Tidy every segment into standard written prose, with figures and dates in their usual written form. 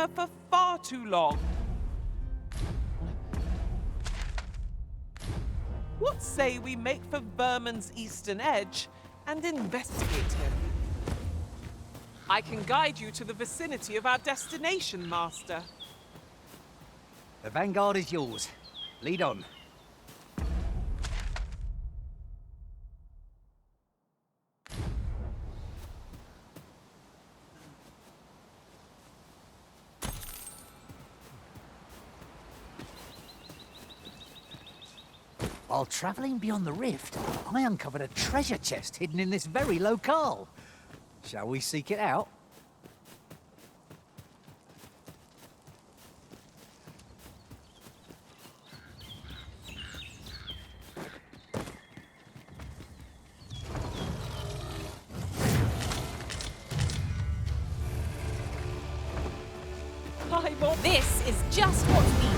Dogma for far too long. What say we make for Vermin's eastern edge and investigate him? I can guide you to the vicinity of our destination, Master. The vanguard is yours. Lead on. While travelling beyond the rift, I uncovered a treasure chest hidden in this very locale. Shall we seek it out? This is just what's needed.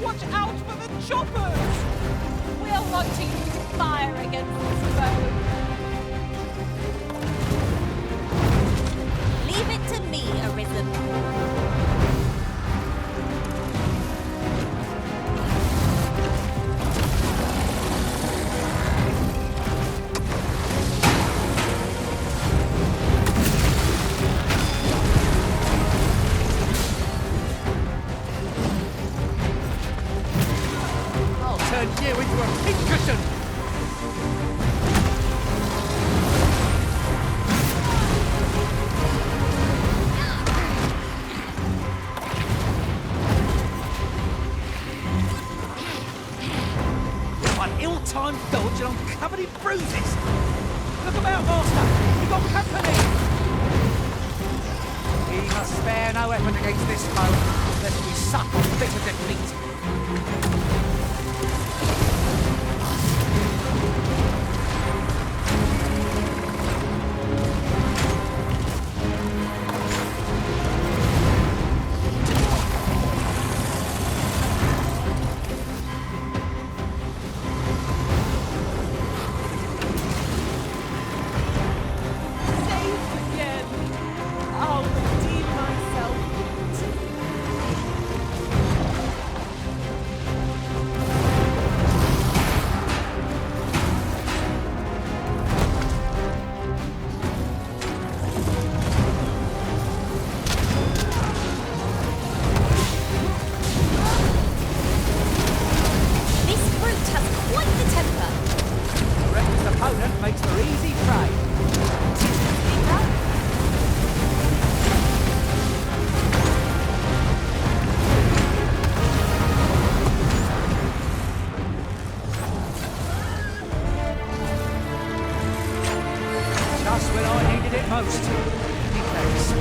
Watch out for the choppers! We'll want to use fire against this foe. Leave it to me, Arisen. Turn you into a pincushion! An ill-timed dodge and I'm covered in bruises! Look about, Master! We've got company! We must spare no effort against this foe, lest we suck on bitter defeat. Opponent makes for easy prey. Just when I needed it most. Thanks.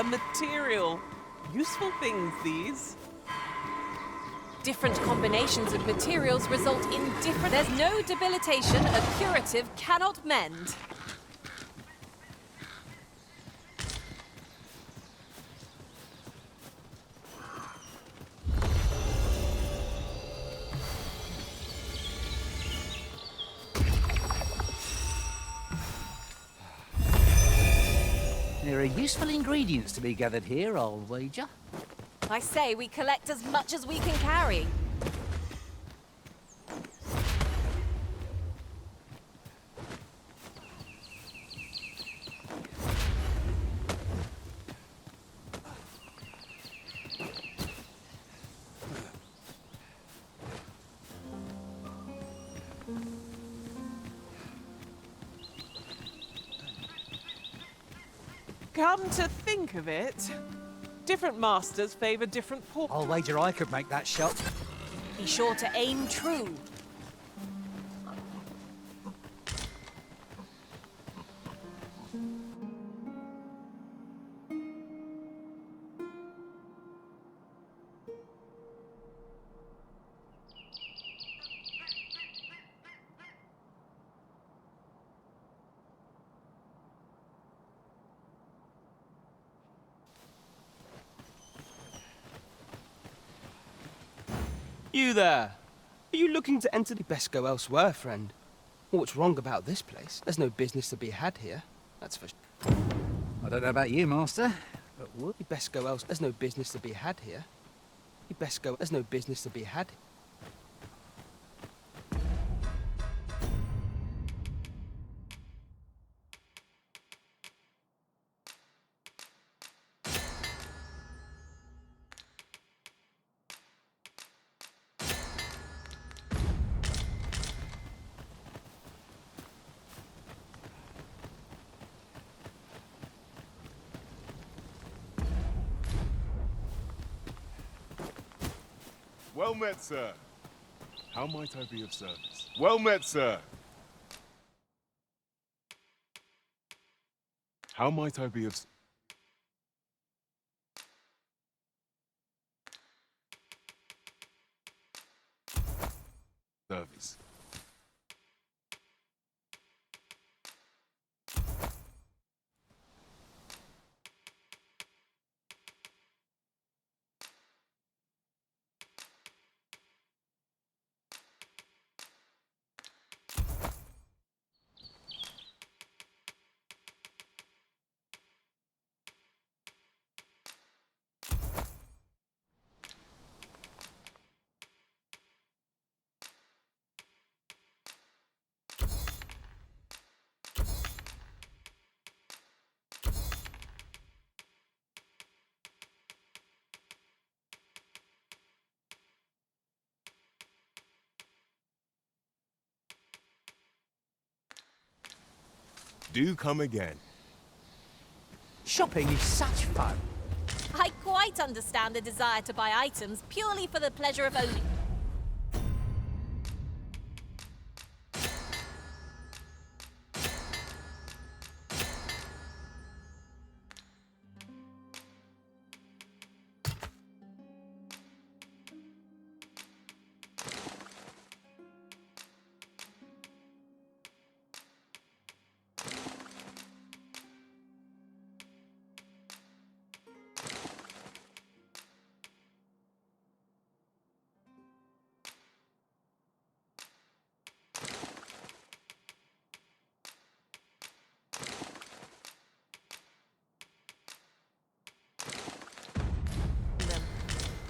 material. Useful things, these. Different combinations of materials result in different... There's no debilitation a curative cannot mend. There are useful ingredients to be gathered here, I'll wager. I say we collect as much as we can carry. Come to think of it, different masters favor different ports. I'll wager I could make that shot. Be sure to aim true. You there! Are you looking to enter? You'd best go elsewhere, friend. What's wrong about this place? There's no business to be had here. That's for sure. I don't know about you, Master, but would... You'd best go else. There's no business to be had here. You'd best go. There's no business to be had. Well met, sir. How might I be of service? Well met, sir. How might I be of service? Do come again. Shopping is such fun. I quite understand the desire to buy items purely for the pleasure of owning.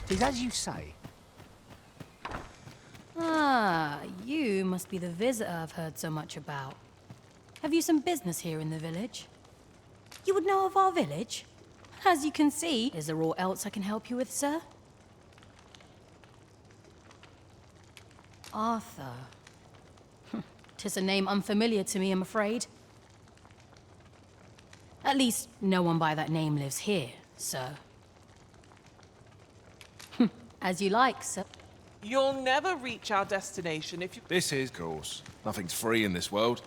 Tis as you say. Ah, you must be the visitor I've heard so much about. Have you some business here in the village? You would know of our village? As you can see, is there aught else I can help you with, sir? Arthur. 'Tis a name unfamiliar to me, I'm afraid. At least, no one by that name lives here, sir. As you like, sir. You'll never reach our destination if you... This is, of course. Nothing's free in this world.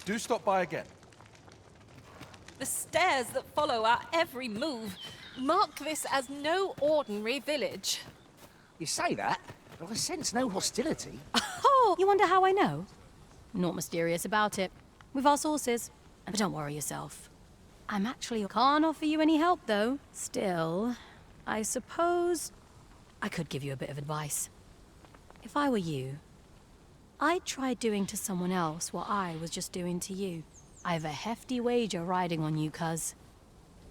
Do stop by again. The stairs that follow our every move mark this as no ordinary village. You say that, but I sense no hostility. Oh, you wonder how I know? Naught mysterious about it. We've our sources. But don't worry yourself. I'm actually can't offer you any help, though. Still, I suppose I could give you a bit of advice. If I were you, I'd try doing to someone else what I was just doing to you. I've a hefty wager riding on you, cuz.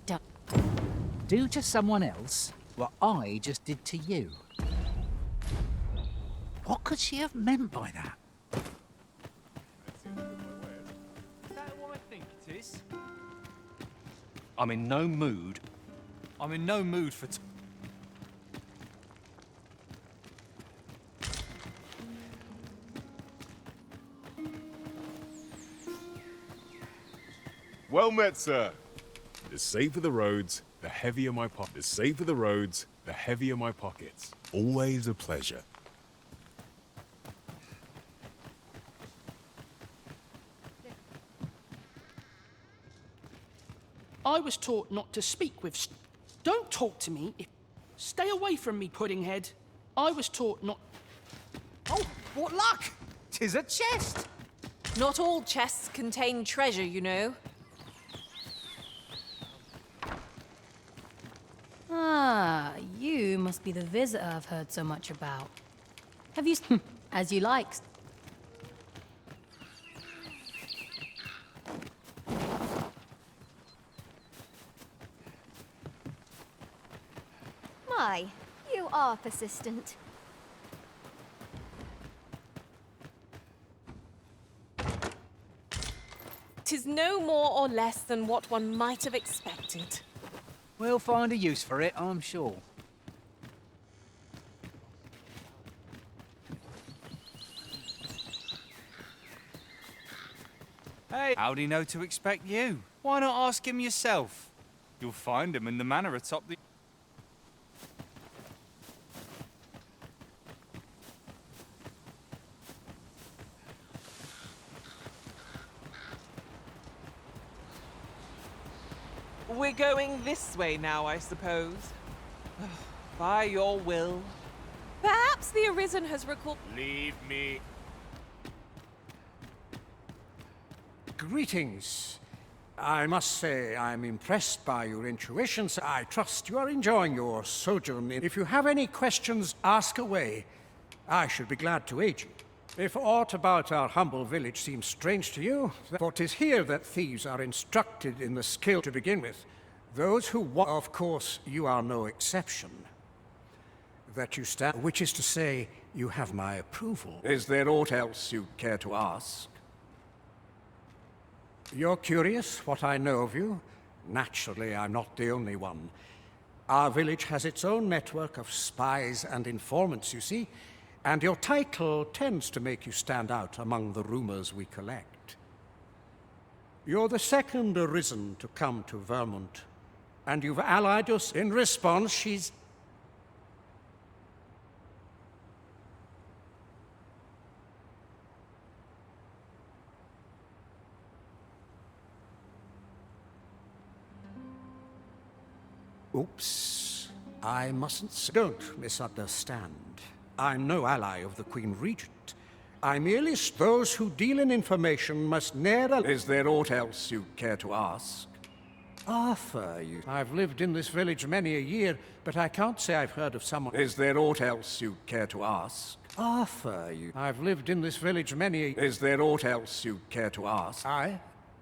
Don't. Do to someone else what I just did to you. What could she have meant by that? Is that what I think it is? I'm in no mood. I'm in no mood for... Well met, sir. The safer the roads, the heavier my pockets. The safer the roads, the heavier my pockets. Always a pleasure. I was taught not to speak with... Don't talk to me. Stay away from me, Puddinghead. I was taught not... Oh, what luck! 'Tis a chest! Not all chests contain treasure, you know. Ah, you must be the visitor I've heard so much about. Have you... as you like. My, you are persistent. Tis no more or less than what one might have expected. We'll find a use for it, I'm sure. Hey, how'd he know to expect you? Why not ask him yourself? You'll find him in the manor atop the... We're going this way now, I suppose. By your will. Perhaps the Arisen has recalled... Leave me. Greetings. I must say I'm impressed by your intuitions. I trust you are enjoying your sojourn. If you have any questions, ask away. I should be glad to aid you. If aught about our humble village seems strange to you, for 'tis here that thieves are instructed in the skill to begin with. Those who of course, you are no exception. That you stand, which is to say, you have my approval. Is there aught else you care to ask? You're curious what I know of you? Naturally, I'm not the only one. Our village has its own network of spies and informants, you see, and your title tends to make you stand out among the rumors we collect. You're the second Arisen to come to Vermont, and you've allied us. In response, she's... Oops. I mustn't... Don't misunderstand. I'm no ally of the Queen Regent. I merely... Those who deal in information must ne'er... Is there aught else you care to ask? Arthur, you... I've lived in this village many a year, but I can't say I've heard of someone... Is there aught else you care to ask? Arthur, you... I've lived in this village many a... Is there aught else you care to ask?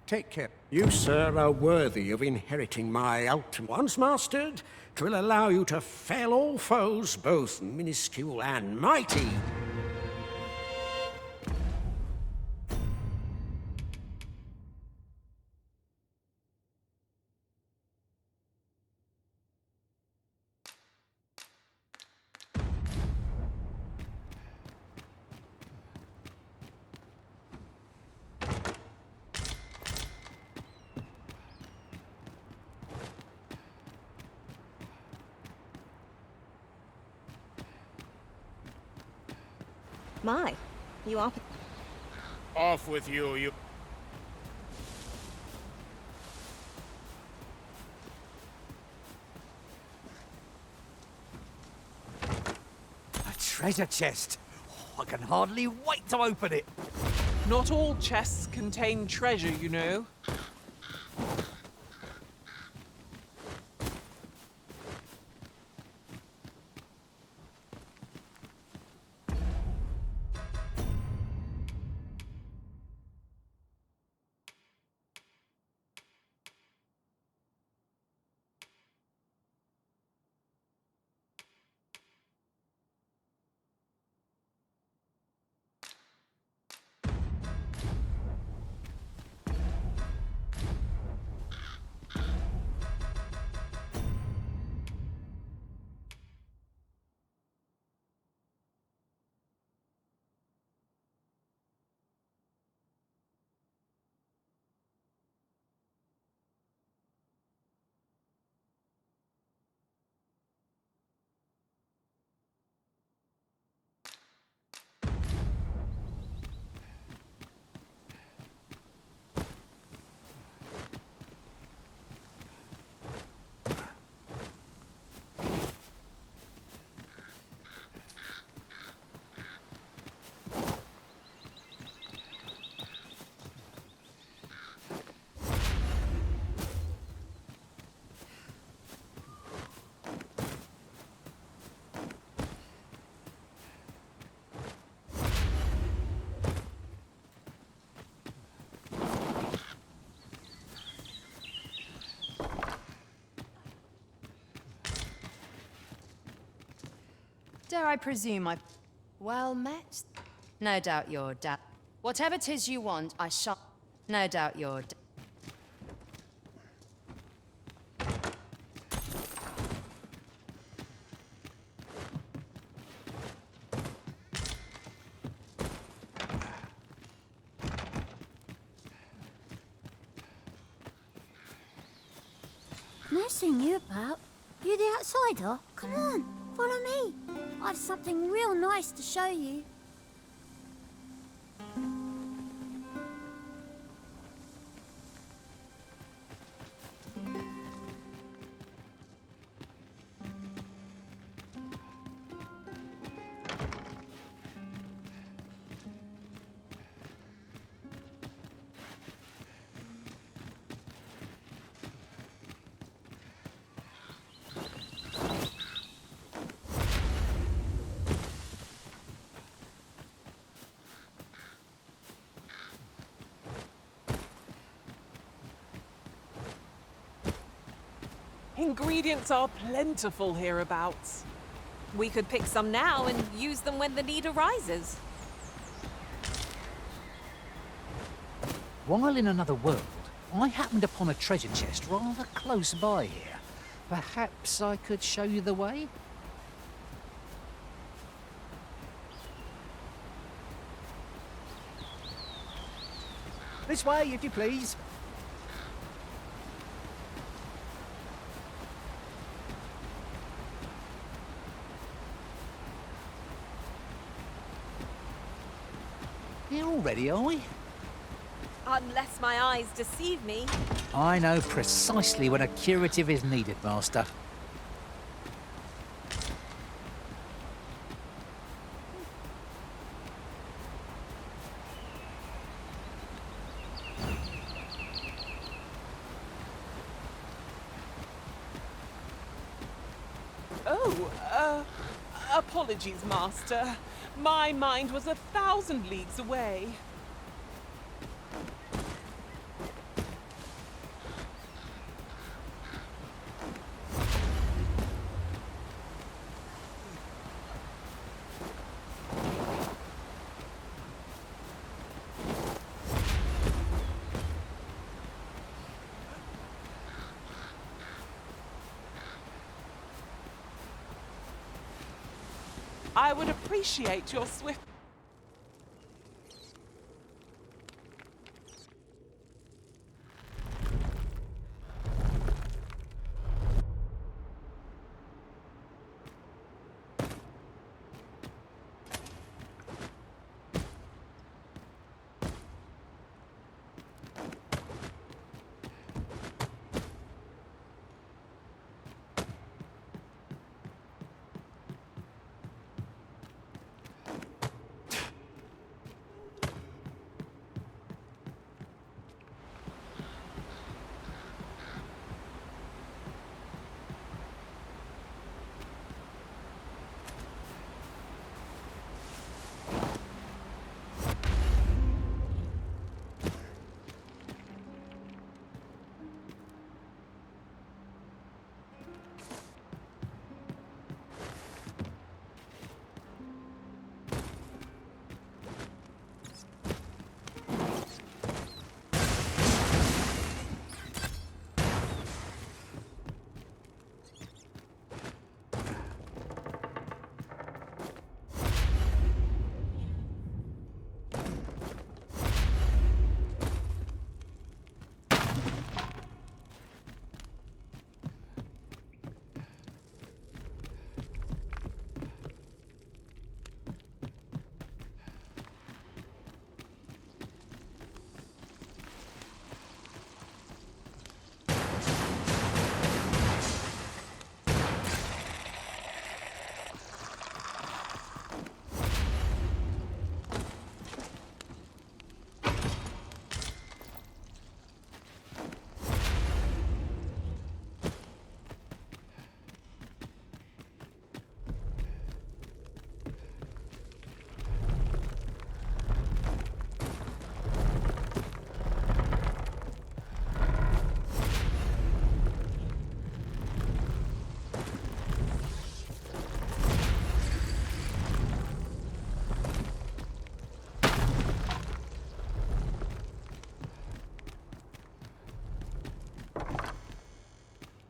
Take care. You, sir, are worthy of inheriting my ultimate. Once mastered, 'twill allow you to fell all foes, both minuscule and mighty. My, you are... Off with you, you... treasure chest. Oh, I can hardly wait to open it. Not all chests contain treasure, you know. Dare I presume I... Well met? No doubt you're Whatever 'tis you want, I shall... No doubt you're Nice seeing you about. You the outsider? Come on, follow me. I've something real nice to show you. Ingredients are plentiful hereabouts. We could pick some now and use them when the need arises. While in another world, I happened upon a treasure chest rather close by here. Perhaps I could show you the way? This way, if you please. Here already, are we? Unless my eyes deceive me. I know precisely when a curative is needed, Master. Oh, apologies, Master. My mind was 1,000 leagues away. I would appreciate your swift...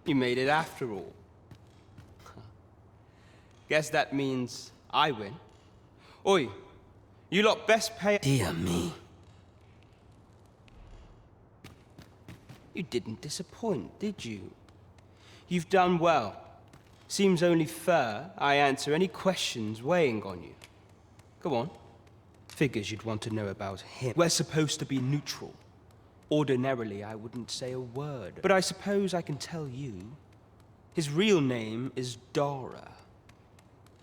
You made it after all. Guess that means I win. Oi, you lot best pay. Dear me. You didn't disappoint, did you? You've done well. Seems only fair I answer any questions weighing on you. Go on. Figures you'd want to know about him. We're supposed to be neutral. Ordinarily, I wouldn't say a word. But I suppose I can tell you. His real name is Dara.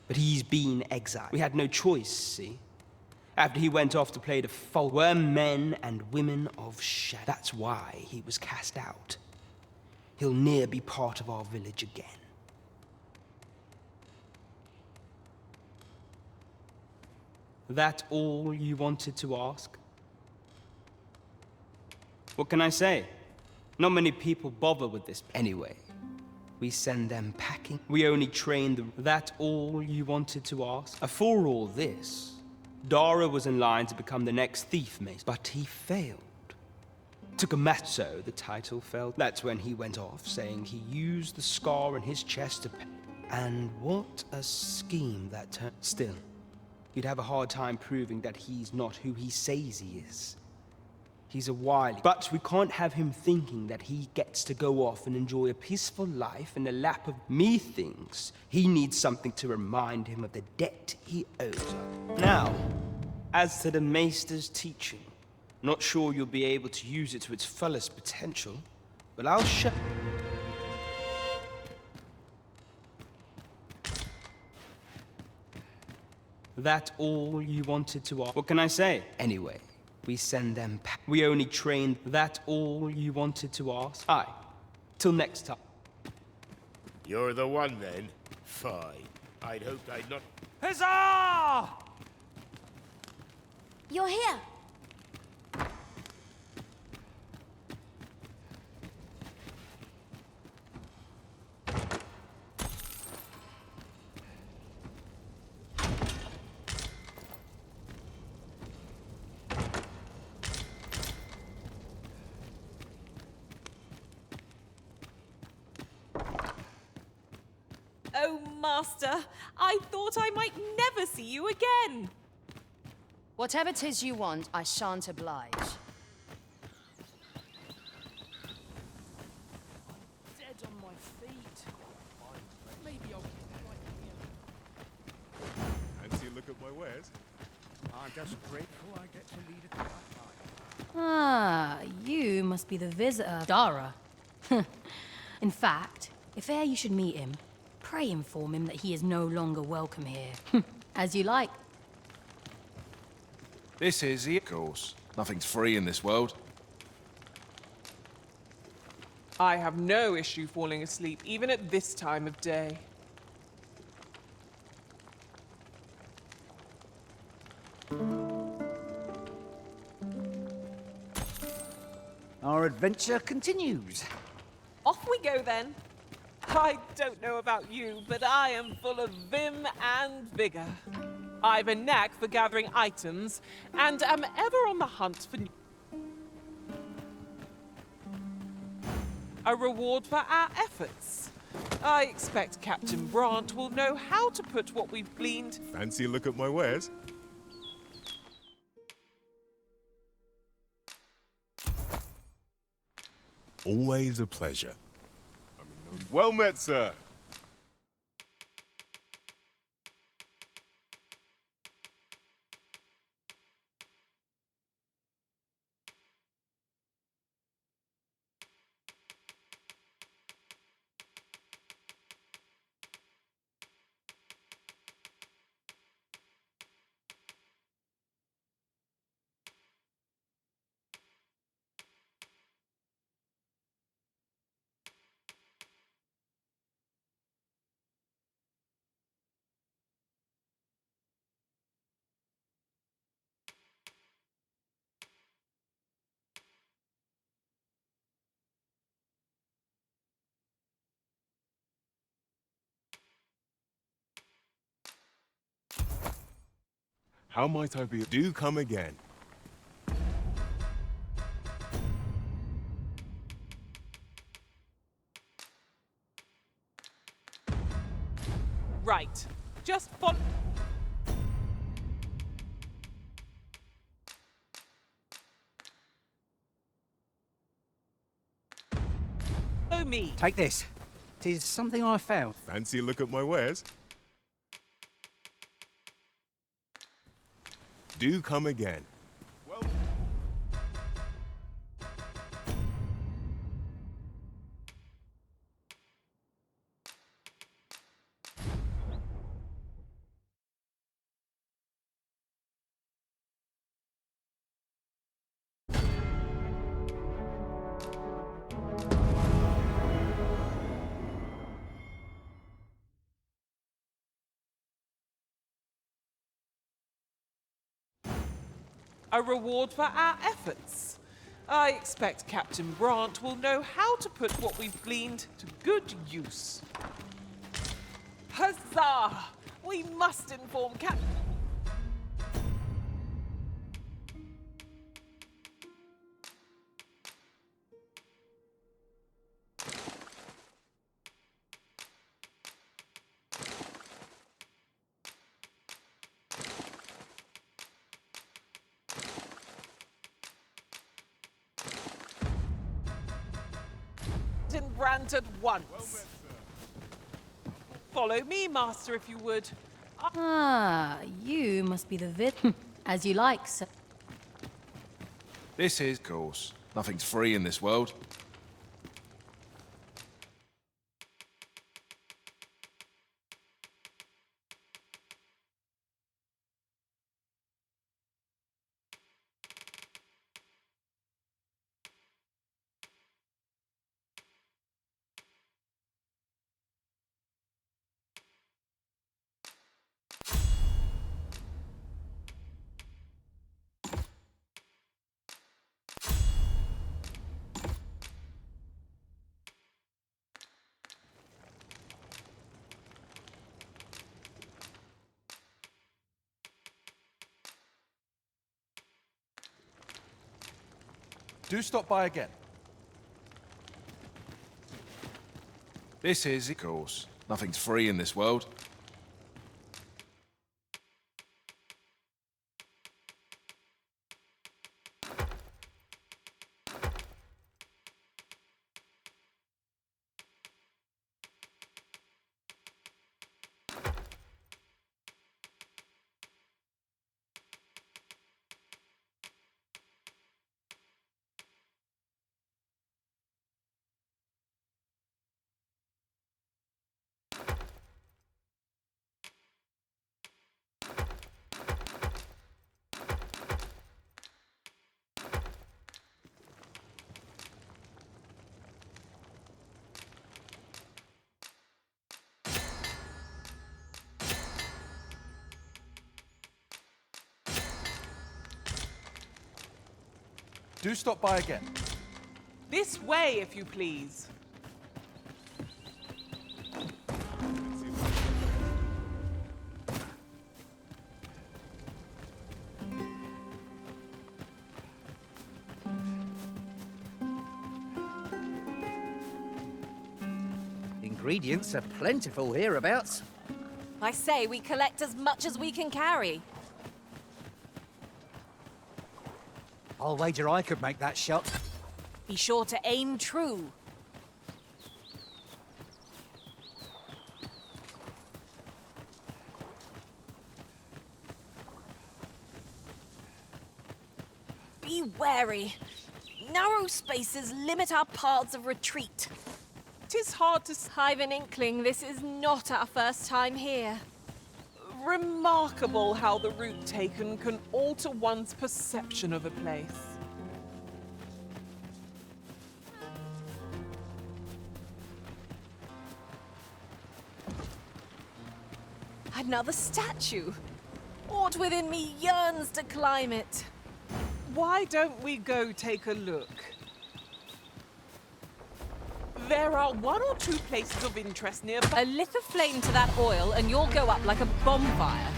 But he's been exiled. We had no choice, see? After he went off to play the folk, we're men and women of shadow. That's why he was cast out. He'll ne'er be part of our village again. That all you wanted to ask? What can I say? Not many people bother with this. Anyway, we send them packing. We only train them. That all you wanted to ask? For all this, Dara was in line to become the next thief mace, but he failed. Took a match, so the title fell. That's when he went off, saying he used the scar in his chest to and what a scheme that turned. Still, you'd have a hard time proving that he's not who he says he is. He's a wily, but we can't have him thinking that he gets to go off and enjoy a peaceful life in the lap of me. Thinks he needs something to remind him of the debt he owes us. Now, as to the Maester's teaching, not sure you'll be able to use it to its fullest potential, but I'll show. That all you wanted to ask? What can I say? Anyway, we send them we only train. That all you wanted to ask? Aye. Till next time. You're the one then? Fine. I'd hoped I'd not. Huzzah! You're here. Oh, Master, I thought I might never see you again. Whatever 'tis you want, I shan't oblige. Dead on my feet. Maybe I'll get right here. Fancy a look at my wares? I'm just grateful I get to lead it to that life. Ah, you must be the visitor, Dara. In fact, if e'er you should meet him, pray inform him that he is no longer welcome here. As you like. This is the... Of course. Nothing's free in this world. I have no issue falling asleep, even at this time of day. Our adventure continues. Off we go then. I don't know about you, but I am full of vim and vigor. I've a knack for gathering items, and am ever on the hunt for a reward for our efforts. I expect Captain Brant will know how to put what we've gleaned. Fancy a look at my wares? Always a pleasure. Well met, sir. How might I be? Do come again. Right. Just follow me. Take this. 'Tis something I found. Fancy a look at my wares? Do come again. Well, A reward for our efforts. I expect Captain Brant will know how to put what we've gleaned to good use. Huzzah! We must inform Captain... Brant at once. Follow me, Master, if you would. Ah, you must be the as you like, sir. This is, of course. Nothing's free in this world. Do stop by again. This is, of course. Nothing's free in this world. Do stop by again. This way, if you please. Ingredients are plentiful hereabouts. I say we collect as much as we can carry. I'll wager I could make that shot. Be sure to aim true. Be wary. Narrow spaces limit our paths of retreat. 'Tis hard to... I've an inkling this is not our first time here. Remarkable how the route taken can alter one's perception of a place. Another statue. Aught within me yearns to climb it. Why don't we go take a look? There are one or two places of interest nearby. A lick of flame to that oil and you'll go up like a bonfire.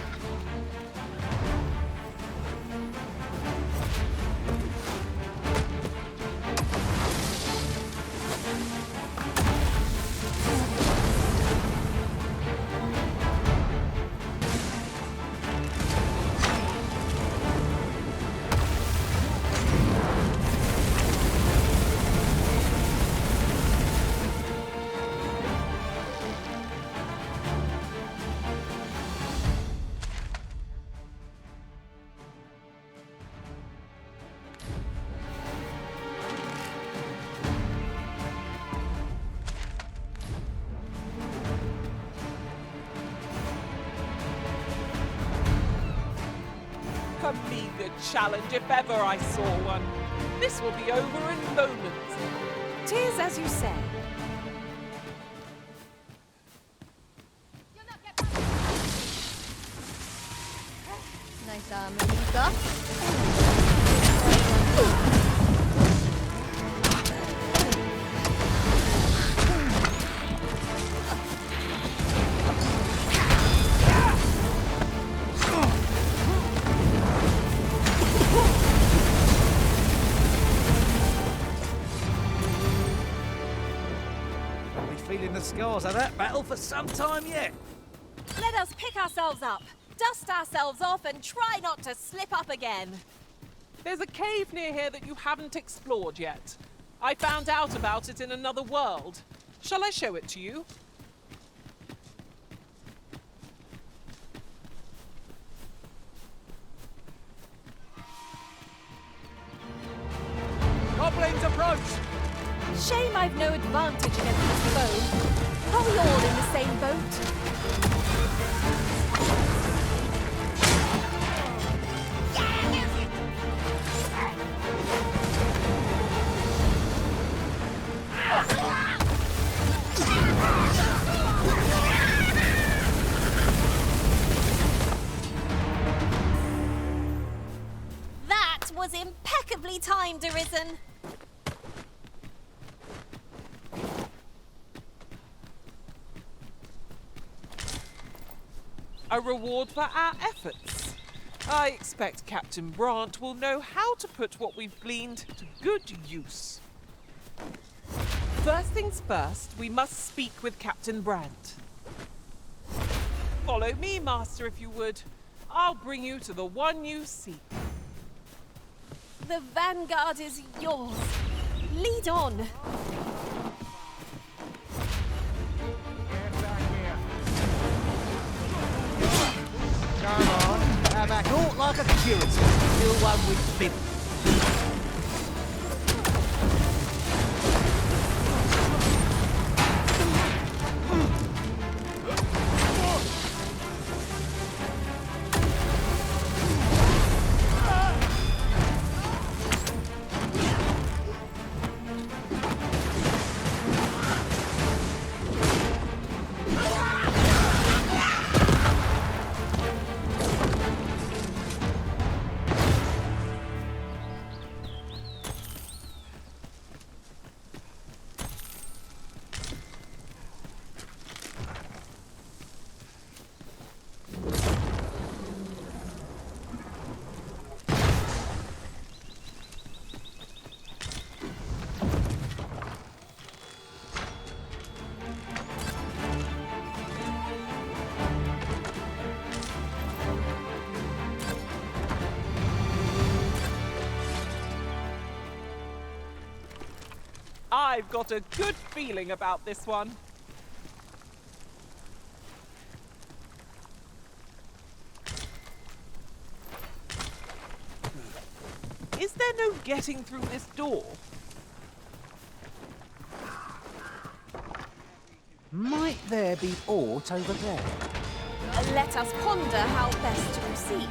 challenge if ever I saw one. This will be over in moments. 'Tis as you say. Nice moving stuff. I'll be feeling the scars of that battle for some time yet. Let us pick ourselves up, dust ourselves off, and try not to slip up again. There's a cave near here that you haven't explored yet. I found out about it in another world. Shall I show it to you? Goblins approach! Shame I've no advantage against this foe. Are we all in the same boat? That was impeccably timed, Arisen. A reward for our efforts. I expect Captain Brant will know how to put what we've gleaned to good use. First things first, we must speak with Captain Brant. Follow me, Master, if you would. I'll bring you to the one you seek. The vanguard is yours. Lead on. Come on, how about naught like a curative? Still one with bib. I've got a good feeling about this one. Is there no getting through this door? Might there be aught over there? Let us ponder how best to proceed.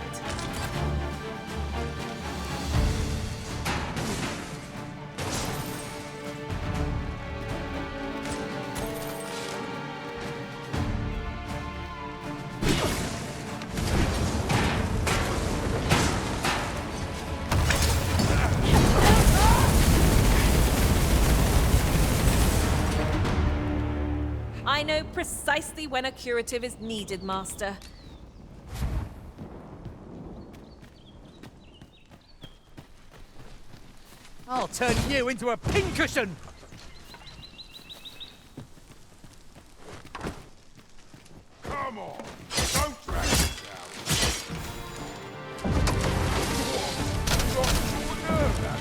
I know precisely when a curative is needed, Master. I'll turn you into a pincushion! Come on, don't drag this out. You got short nerve, that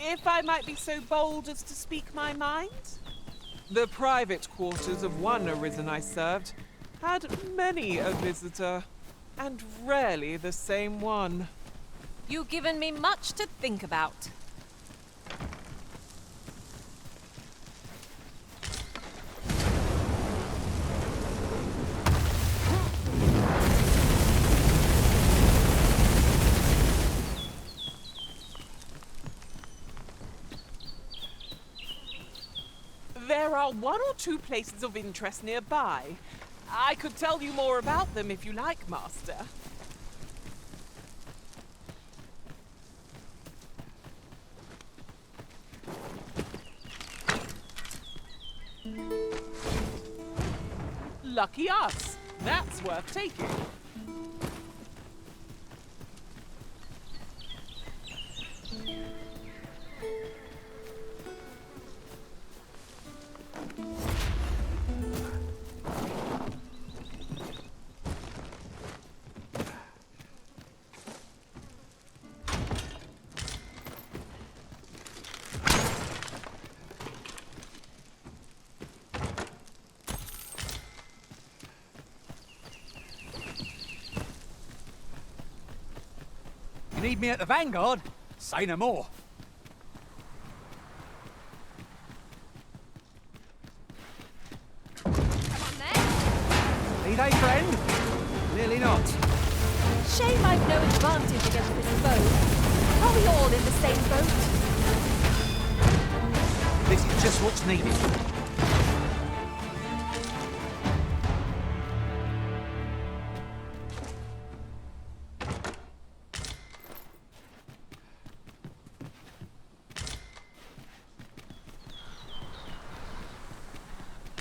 If I might be so bold as to speak my mind? The private quarters of one Arisen I served had many a visitor. and rarely the same one. You've given me much to think about. There are one or two places of interest nearby. I could tell you more about them if you like, Master. Lucky us. That's worth taking. You need me at the Vanguard? Say no more. Need a friend? Clearly not. Shame I've no advantage against this foe. Are we all in the same boat? This is just what's needed.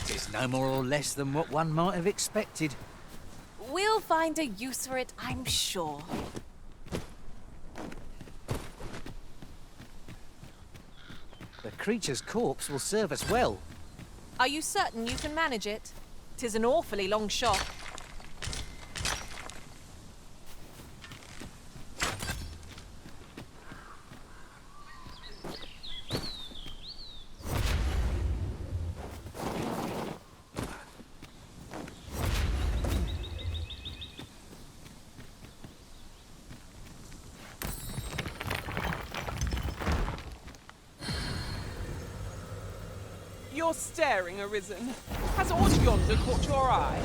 It's no more or less than what one might have expected. We'll find a use for it, I'm sure. The creature's corpse will serve us well. Are you certain you can manage it? 'Tis an awfully long shot. You're staring, Arisen. Has aught yonder caught your eye?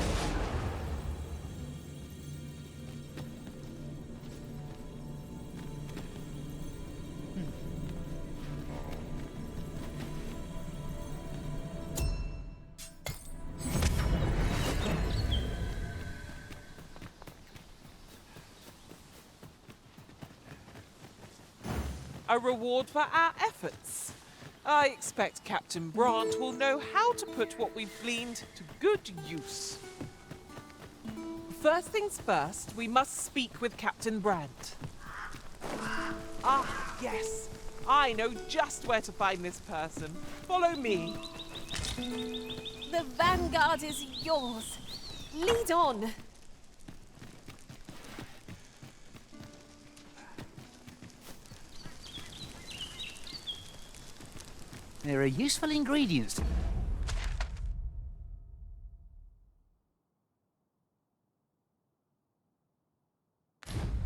A reward for our efforts. I expect Captain Brant will know how to put what we've gleaned to good use. First things first, we must speak with Captain Brant. Ah, yes. I know just where to find this person. Follow me. The Vanguard is yours. Lead on. There are useful ingredients.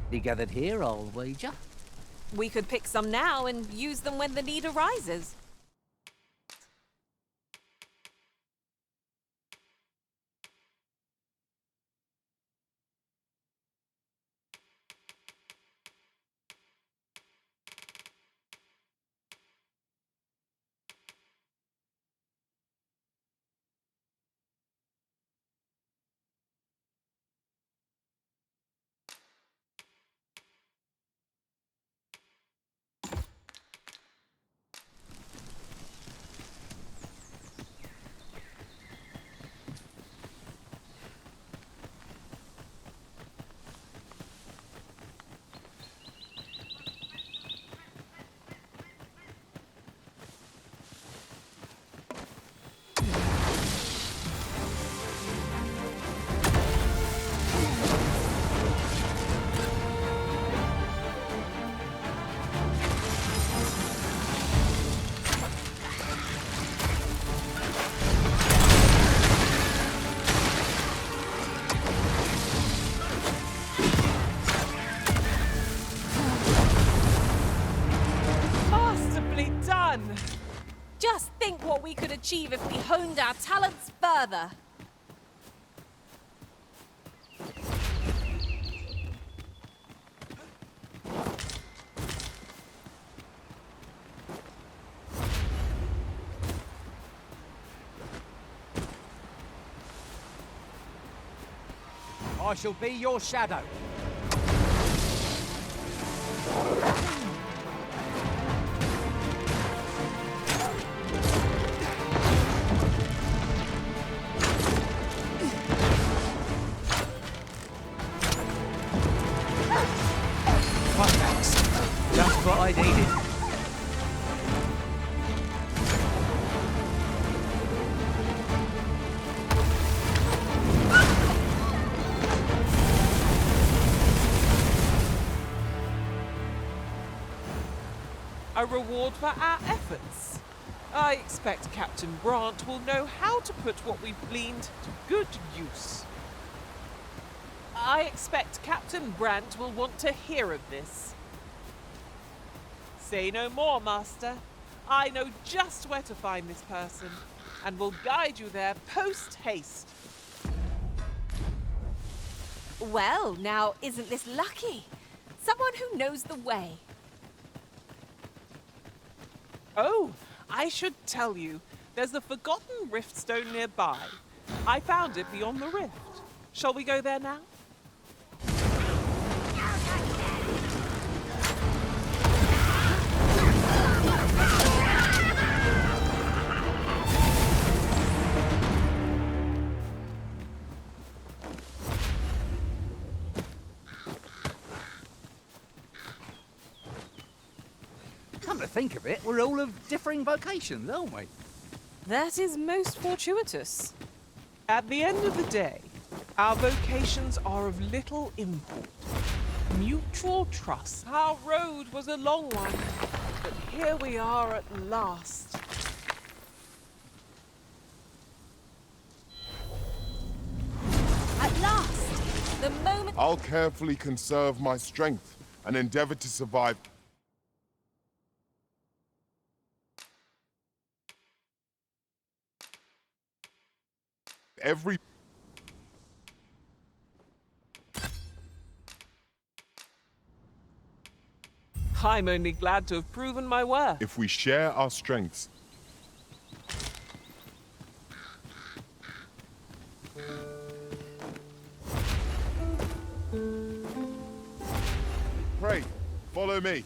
Be gathered here, I'll wager. We could pick some now and use them when the need arises. done! Just think what we could achieve if we honed our talents further. I shall be your shadow. Thanks. Just what I needed. A reward for our efforts. I expect Captain Grant will know how to put what we've gleaned to good use. I expect Captain Brant will want to hear of this. Say no more, Master. I know just where to find this person, and will guide you there post-haste. Well, now, isn't this lucky? Someone who knows the way. Oh, I should tell you, there's a forgotten rift stone nearby. I found it beyond the rift. Shall we go there now? Come to think of it, we're all of differing vocations, aren't we? That is most fortuitous. At the end of the day, our vocations are of little import. Mutual trust. Our road was a long one, but here we are at last. At last, the moment... I'll carefully conserve my strength and endeavor to survive. Every I'm only glad to have proven my worth. if we share our strengths. Pray, follow me.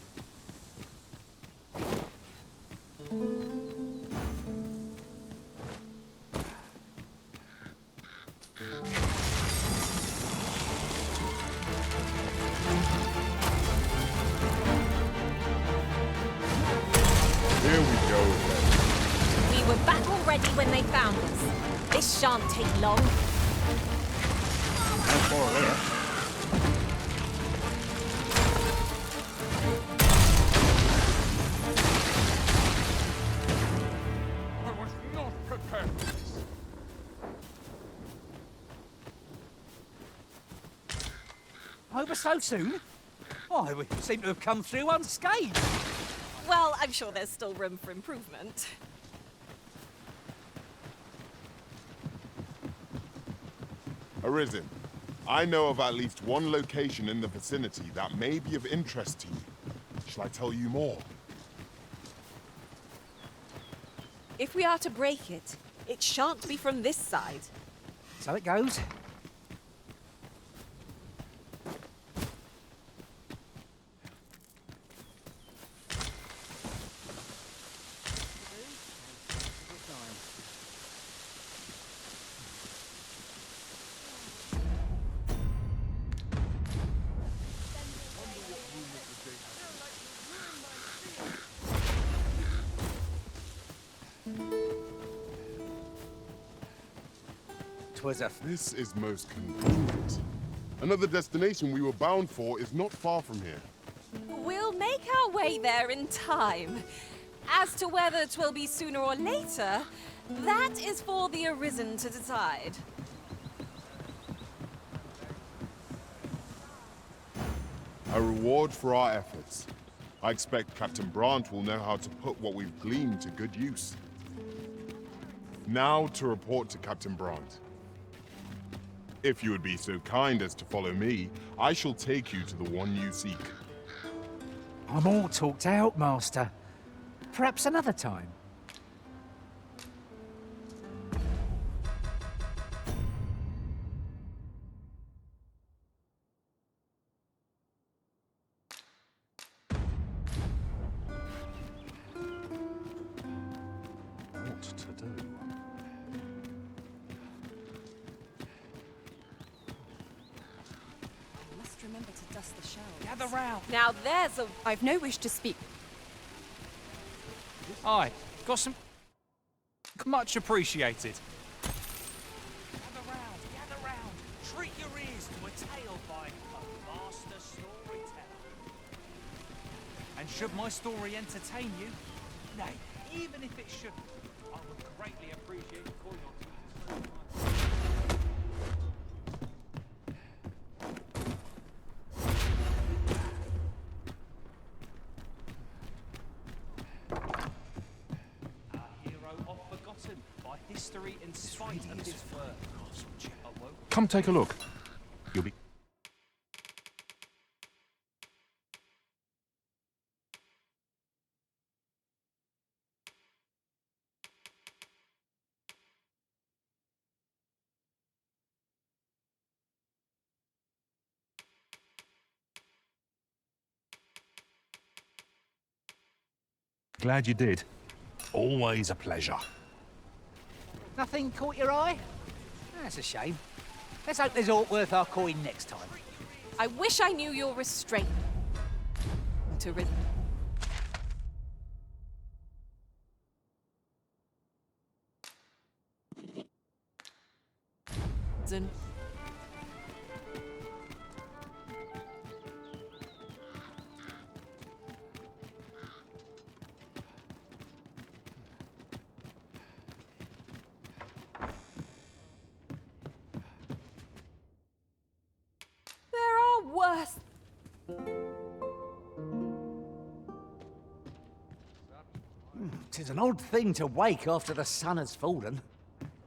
Here we go again. We were back already when they found us. This shan't take long. I was not prepared for this. Over so soon? Why, we seem to have come through unscathed. Well, I'm sure there's still room for improvement. Arisen, I know of at least one location in the vicinity that may be of interest to you. Shall I tell you more? If we are to break it, it shan't be from this side. So it goes. This is most convenient. Another destination we were bound for is not far from here. We'll make our way there in time. As to whether 'twill be sooner or later, that is for the Arisen to decide. A reward for our efforts. I expect Captain Brandt will know how to put what we've gleaned to good use. Now to report to Captain Brandt. If you would be so kind as to follow me, I shall take you to the one you seek. I'm all talked out, Master. Perhaps another time. What to do? Must remember to dust the shelves. Gather round. Now there's a... I've no wish to speak. Aye, got some... Much appreciated. Gather round. Treat your ears to a tale by a master storyteller. And should my story entertain you, nay, even if it shouldn't, I would greatly appreciate the coin or two. By history in spite of his birth. Come take a look. You'll be... Glad you did. Always a pleasure. Nothing caught your eye? That's a shame. Let's hope there's aught worth our coin next time. I wish I knew your restraint. To reason. Worse. 'Tis an odd thing to wake after the sun has fallen.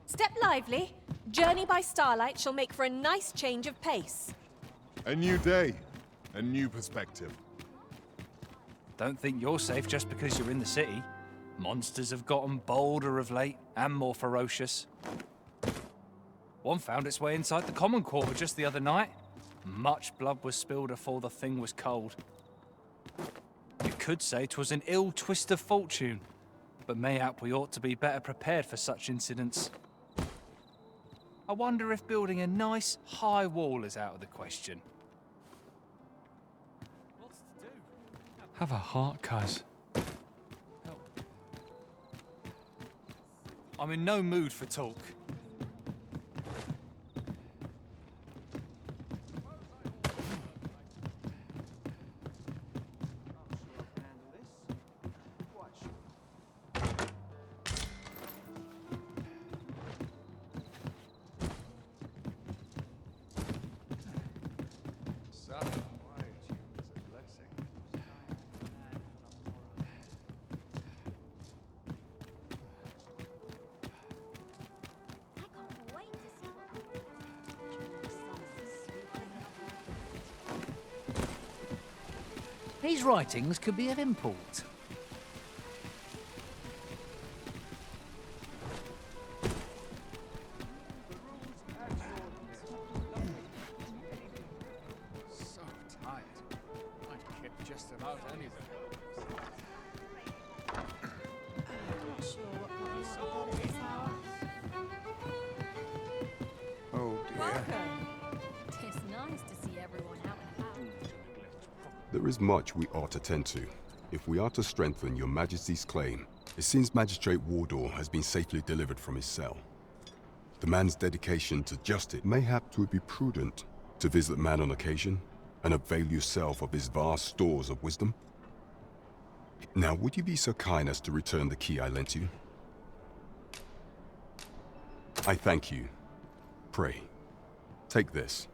Step lively. Journey by starlight shall make for a nice change of pace. A new day, a new perspective. Don't think you're safe just because you're in the city. Monsters have gotten bolder of late and more ferocious. One found its way inside the common quarter just the other night. Much blood was spilled afore the thing was cold. You could say 'twas an ill twist of fortune, but mayhap we ought to be better prepared for such incidents. I wonder if building a nice, high wall is out of the question. What's to do? Have a heart, cuz. I'm in no mood for talk. These writings could be of import. So tired. I'd kept just about anything. Oh dear. It's nice to see everyone out and about. There is much we ought to tend to, if we are to strengthen your Majesty's claim. It seems Magistrate Wardor has been safely delivered from his cell. The man's dedication to justice, mayhap 'twould be prudent to visit the man on occasion and avail yourself of his vast stores of wisdom. Now, would you be so kind as to return the key I lent you? I thank you. Pray, take this.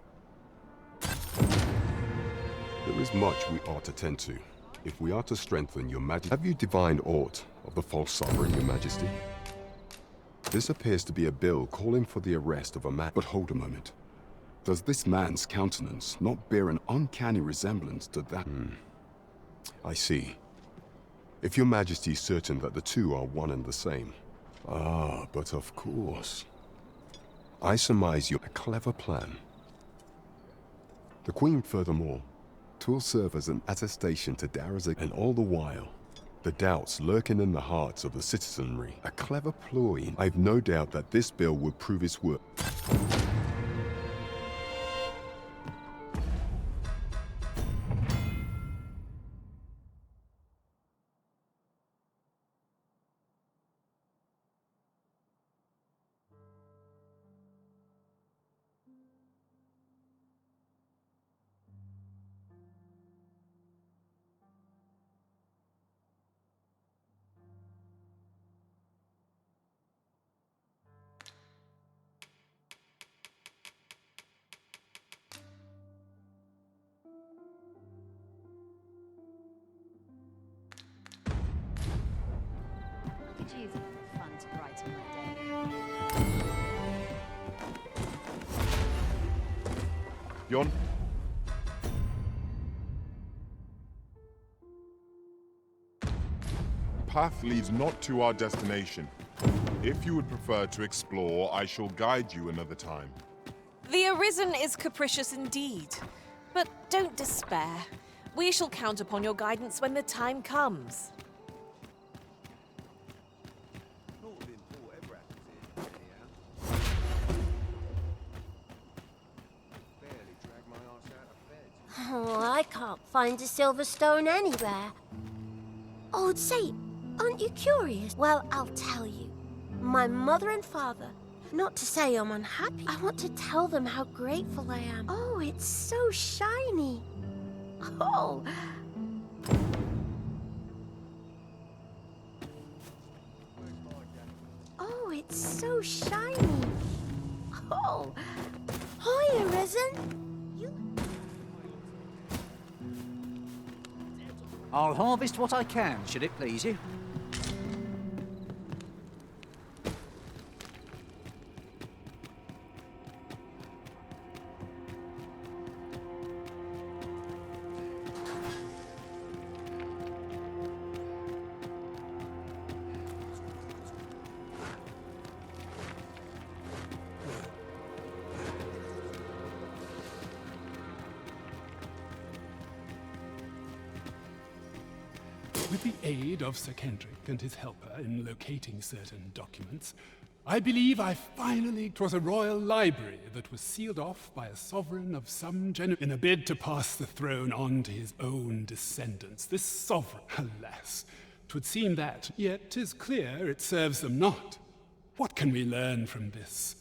There is much we ought to tend to, If we are to strengthen your majesty, have you divined aught of the false sovereign, your majesty? This appears to be a bill calling for the arrest of a man. But hold a moment. Does this man's countenance not bear an uncanny resemblance to that? I see. If your majesty is certain that the two are one and the same. Ah, but of course. I surmise you a clever plan. The Queen, furthermore, will serve as an attestation to Dara's, and all the while, the doubts lurking in the hearts of the citizenry. A clever ploy. I've no doubt that this bill will prove its worth. Could use a little fun to brighten my day. Yon? Path leads not to our destination. If you would prefer to explore, I shall guide you another time. The Arisen is capricious indeed. But don't despair. We shall count upon your guidance when the time comes. Oh, I can't find a silver stone anywhere. Old Saint, aren't you curious? Well, I'll tell you. My mother and father, not to say I'm unhappy, I want to tell them how grateful I am. Oh, it's so shiny. Oh. Oh, it's so shiny. Oh. Hi, Arisen. I'll harvest what I can, should it please you. With the aid of Sir Kendrick and his helper in locating certain documents, I believe I finally... It was a royal library that was sealed off by a sovereign of some in a bid to pass the throne on to his own descendants. This sovereign, alas, 'twould seem that, yet 'tis clear it serves them not. What can we learn from this?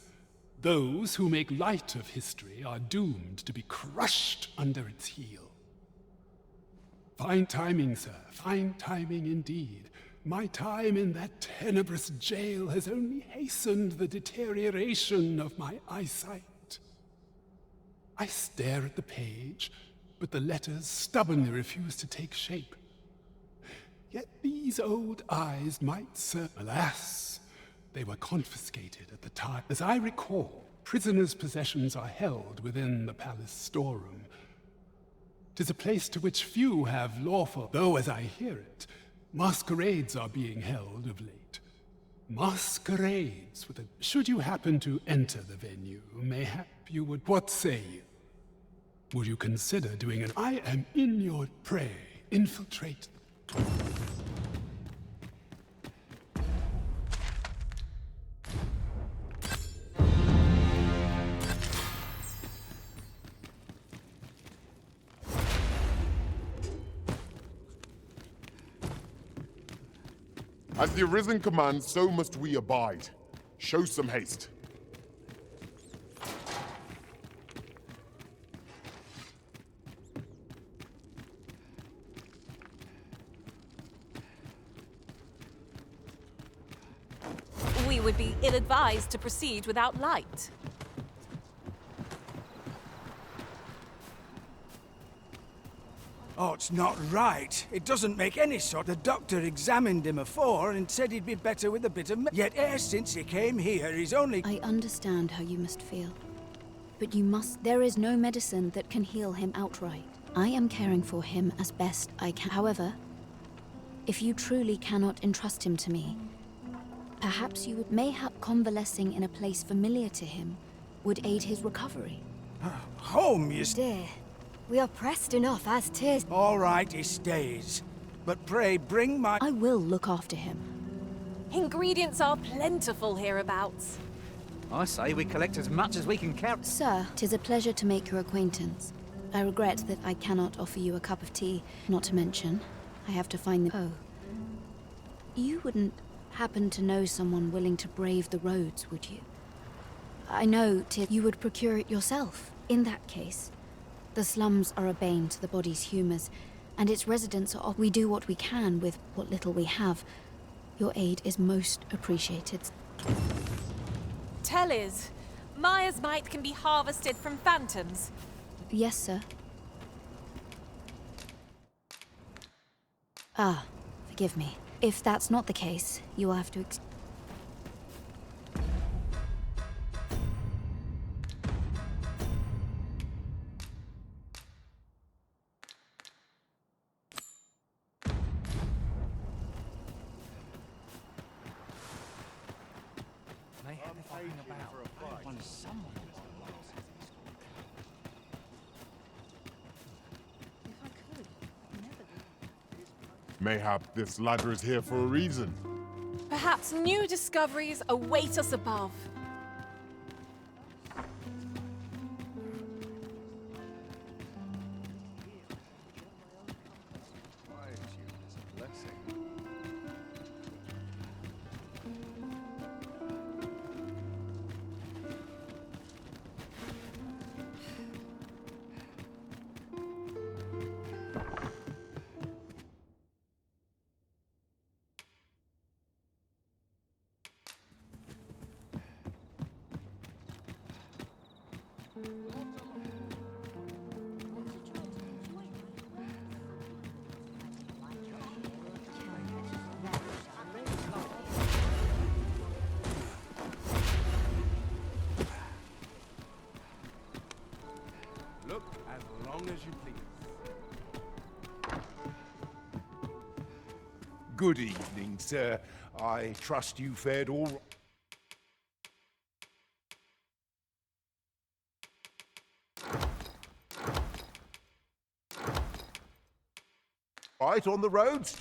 Those who make light of history are doomed to be crushed under its heel. Fine timing, sir. Fine timing indeed. My time in that tenebrous jail has only hastened the deterioration of my eyesight. I stare at the page, but the letters stubbornly refuse to take shape. Yet these old eyes might serve. Alas, they were confiscated at the time. As I recall, prisoners' possessions are held within the palace storeroom. 'Tis a place to which few have lawful, though as I hear it, masquerades are being held of late. Masquerades with a... Should you happen to enter the venue, mayhap you would... What say you? Would you consider doing an... I am in your prey. Infiltrate... As the Arisen commands, so must we abide. Show some haste. We would be ill-advised to proceed without light. Oh, it's not right. It doesn't make any sort. The doctor examined him afore and said he'd be better with a bit of yet e'er since he came here, he's only... I understand how you must feel. But you must... There is no medicine that can heal him outright. I am caring for him as best I can. However, if you truly cannot entrust him to me, perhaps you would... Mayhap convalescing in a place familiar to him would aid his recovery. Home, you... Dear, we are pressed enough as 'tis. All right, he stays. But pray, bring my... I will look after him. Ingredients are plentiful hereabouts. I say we collect as much as we can carry. Sir, 'tis a pleasure to make your acquaintance. I regret that I cannot offer you a cup of tea. Not to mention, I have to find the... Oh. You wouldn't happen to know someone willing to brave the roads, would you? I know, you would procure it yourself. In that case, the slums are a bane to the body's humors, and its residents are... We do what we can with what little we have. Your aid is most appreciated. Tell Iz, Maya's might can be harvested from phantoms. Yes, sir. Ah, forgive me. If that's not the case, you will have to Mayhap this ladder is here for a reason. Perhaps new discoveries await us above. Look as long as you please. Good evening, sir. I trust you fared all right on the roads.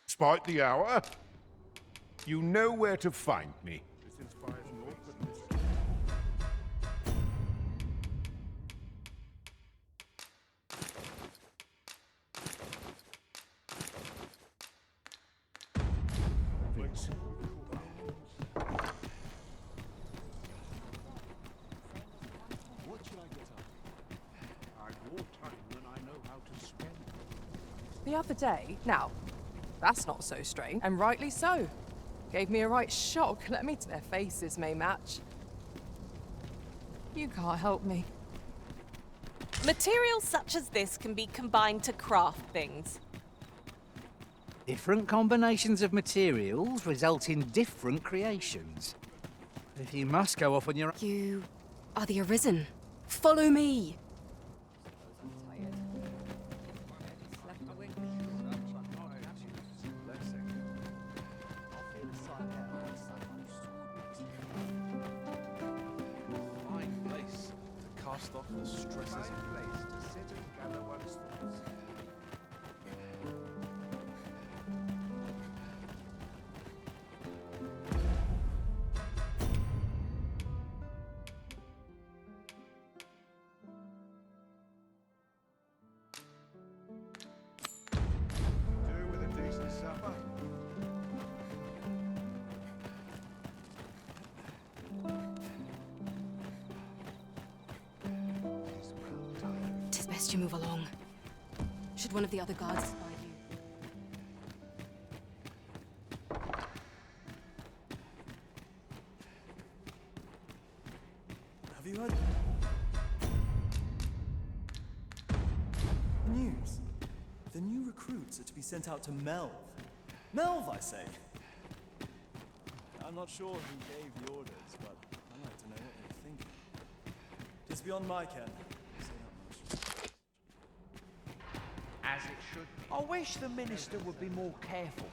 Despite the hour, you know where to find me. This inspires more goodness. What should I get up? I want time when I know how to spend it. The other day, now, that's not so strange, and rightly so. Gave me a right shock. Let me to their faces may match. You can't help me. Materials such as this can be combined to craft things. Different combinations of materials result in different creations. If you must go off on your... You are the Arisen. Follow me. Cast off the stresses of Place to sit and gather one's thoughts. Do with a decent supper. suggest you move along. Should one of the other guards spy you? Have you heard news? The new recruits are to be sent out to Melv. Melv, I say! I'm not sure who gave the orders, but I'd like to know what they're thinking. It's beyond my ken. I'll say that much. As it should be. I wish the Minister would be more careful.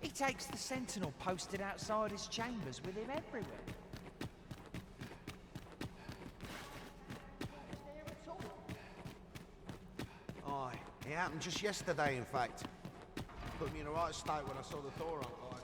He takes the sentinel posted outside his chambers with him everywhere. Aye, it happened just yesterday, in fact. Put me in the right state when I saw the door unguarded.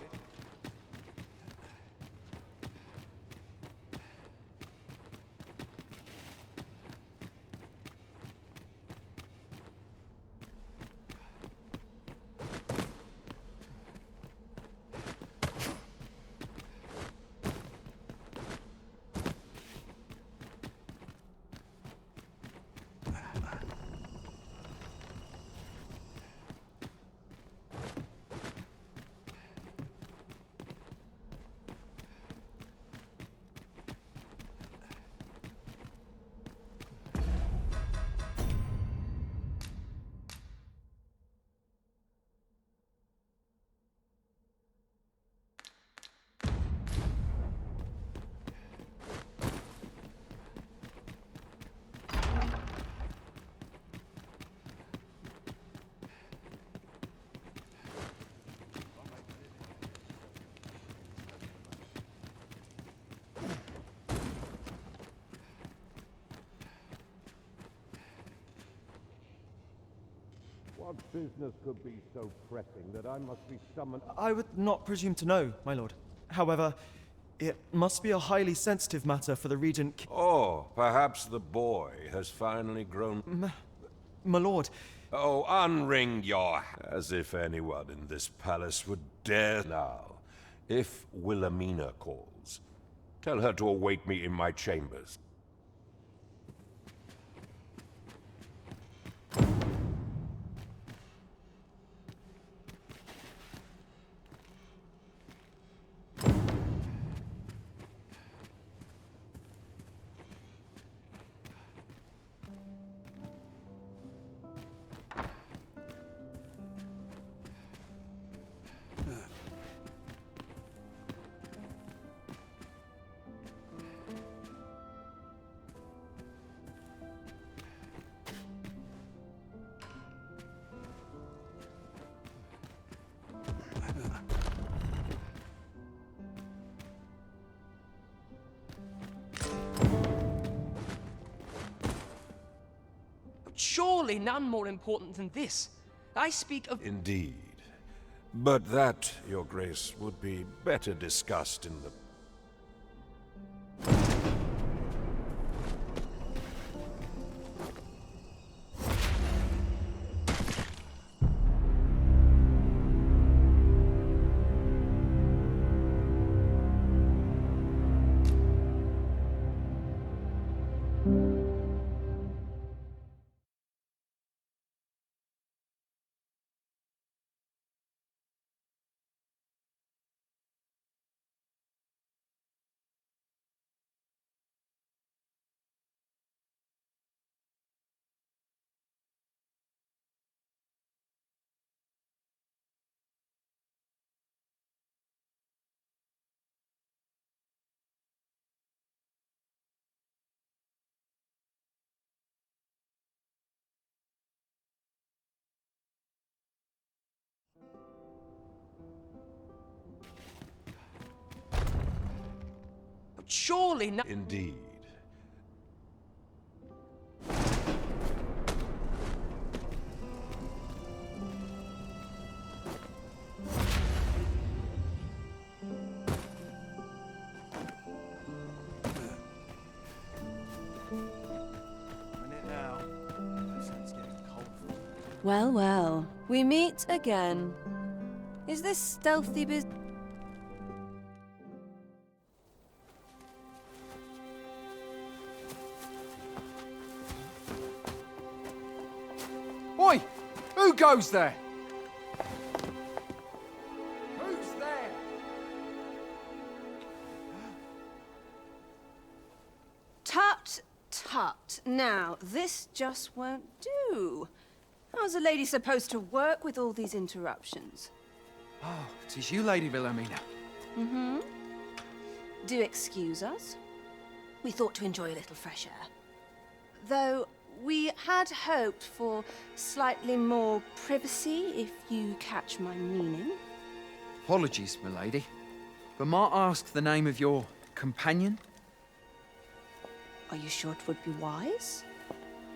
What business could be so pressing that I must be summoned? I would not presume to know, my lord. However, it must be a highly sensitive matter for the Regent. Oh, perhaps the boy has finally grown. My lord. Oh, unring your... As if anyone in this palace would dare. Now, if Wilhelmina calls, tell her to await me in my chambers. Surely none more important than this. I speak of... Indeed. But that, Your Grace, would be better discussed in the... Surely no... Indeed. Well, well. We meet again. Is this stealthy business? Oi! Who goes there? Who's there? Tut, tut. Now, this just won't do. How's a lady supposed to work with all these interruptions? Oh, 'tis you, Lady Wilhelmina. Mm-hmm. Do excuse us. We thought to enjoy a little fresh air. Though we had hoped for slightly more privacy, if you catch my meaning. Apologies, milady. But might I ask the name of your companion? Are you sure it would be wise?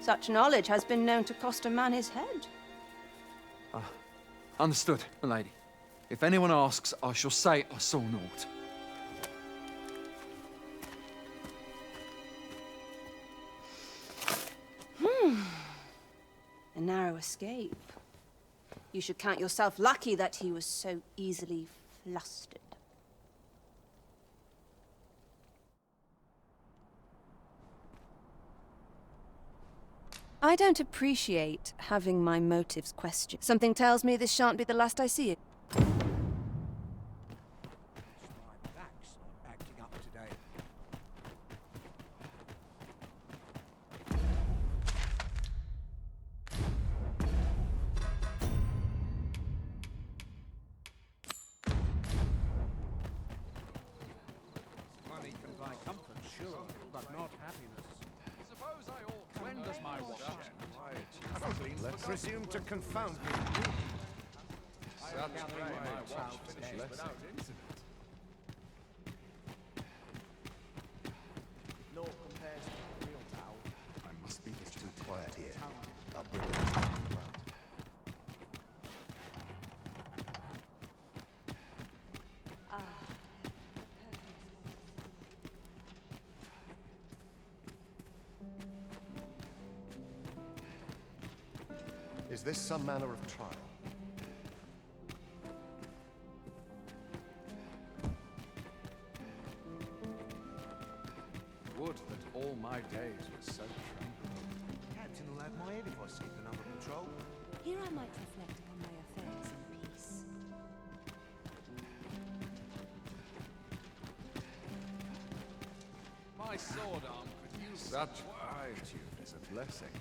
Such knowledge has been known to cost a man his head. Understood, milady. If anyone asks, I shall say I saw naught. A narrow escape. You should count yourself lucky that he was so easily flustered. I don't appreciate having my motives questioned. Something tells me this shan't be the last I see it. My back's not acting up today. Money can buy comfort, sure, but not happiness. Suppose I ought. When does my watch end? Let's presume to confound me. Such my watch finishes without incident. Law compares to real towel. I must be too quiet here. I'll bring Is this some manner of trial? Would that all my days were so tranquil. Captain will have my head if I see the number patrol. Here I might reflect upon my affairs in peace. My sword arm could use such quietude as a blessing.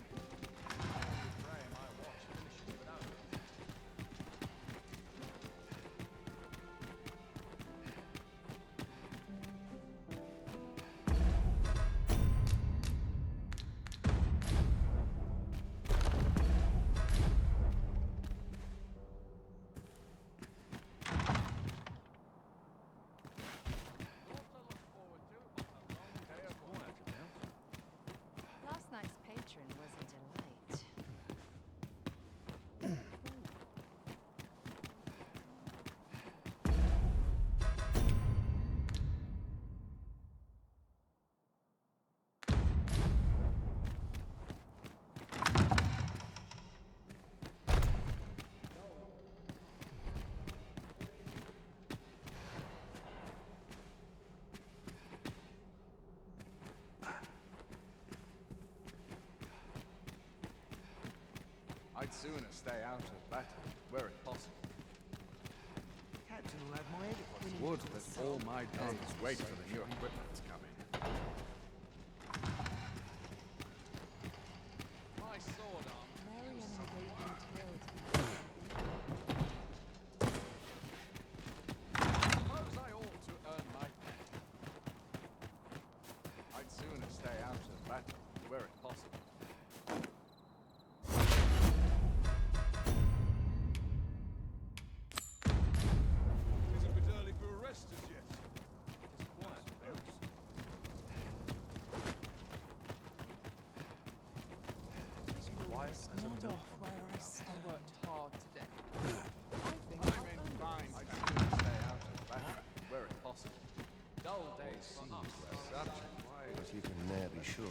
Last night's patron was a delight. I'd sooner stay out of battle, were it possible. Captain will have my head if I see Would that all my days wait for the new equipment's coming. My sword arm. Suppose I ought to earn my pay. I'd sooner stay out of battle, were it possible. It's a bit early for a rest as yet. It's quiet about. Not off where I worked hard today. I'd sooner stay out of battle, were it possible. Dull days for us were such a quiet. But you can ne'er be sure.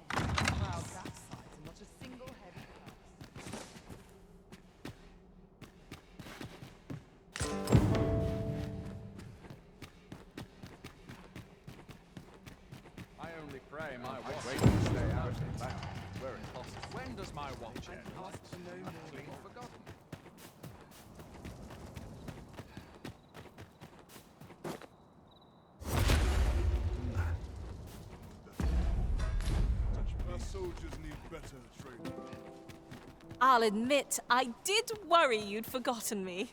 Proud that sight and not a single heavy curse. wearing my watch. Wait to stay out of that. Where it possible. When does my watch end? I've clean forgotten. Our soldiers need better training. I'll admit, I did worry you'd forgotten me.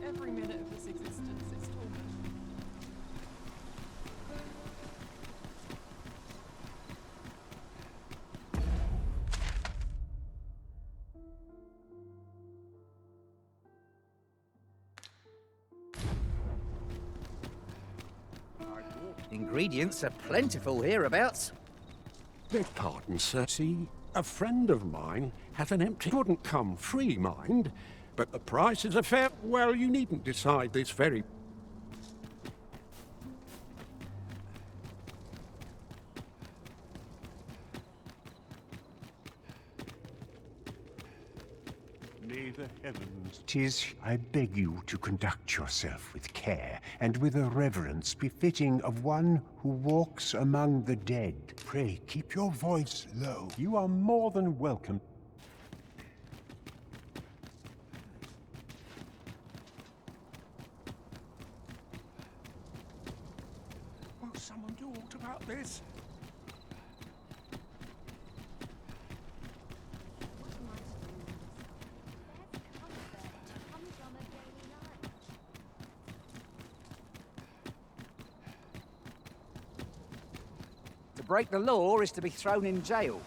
Every minute of this existence is torment. Ingredients are plentiful hereabouts. Beg pardon, sir. See, a friend of mine has an empty... Couldn't come free, mind. But the price is a fair... Well, you needn't decide this very... May the heavens... 'Tis, I beg you to conduct yourself with care, and with a reverence befitting of one who walks among the dead. Pray, keep your voice low. You are more than welcome. Will someone do aught about this? To break the law is to be thrown in jail.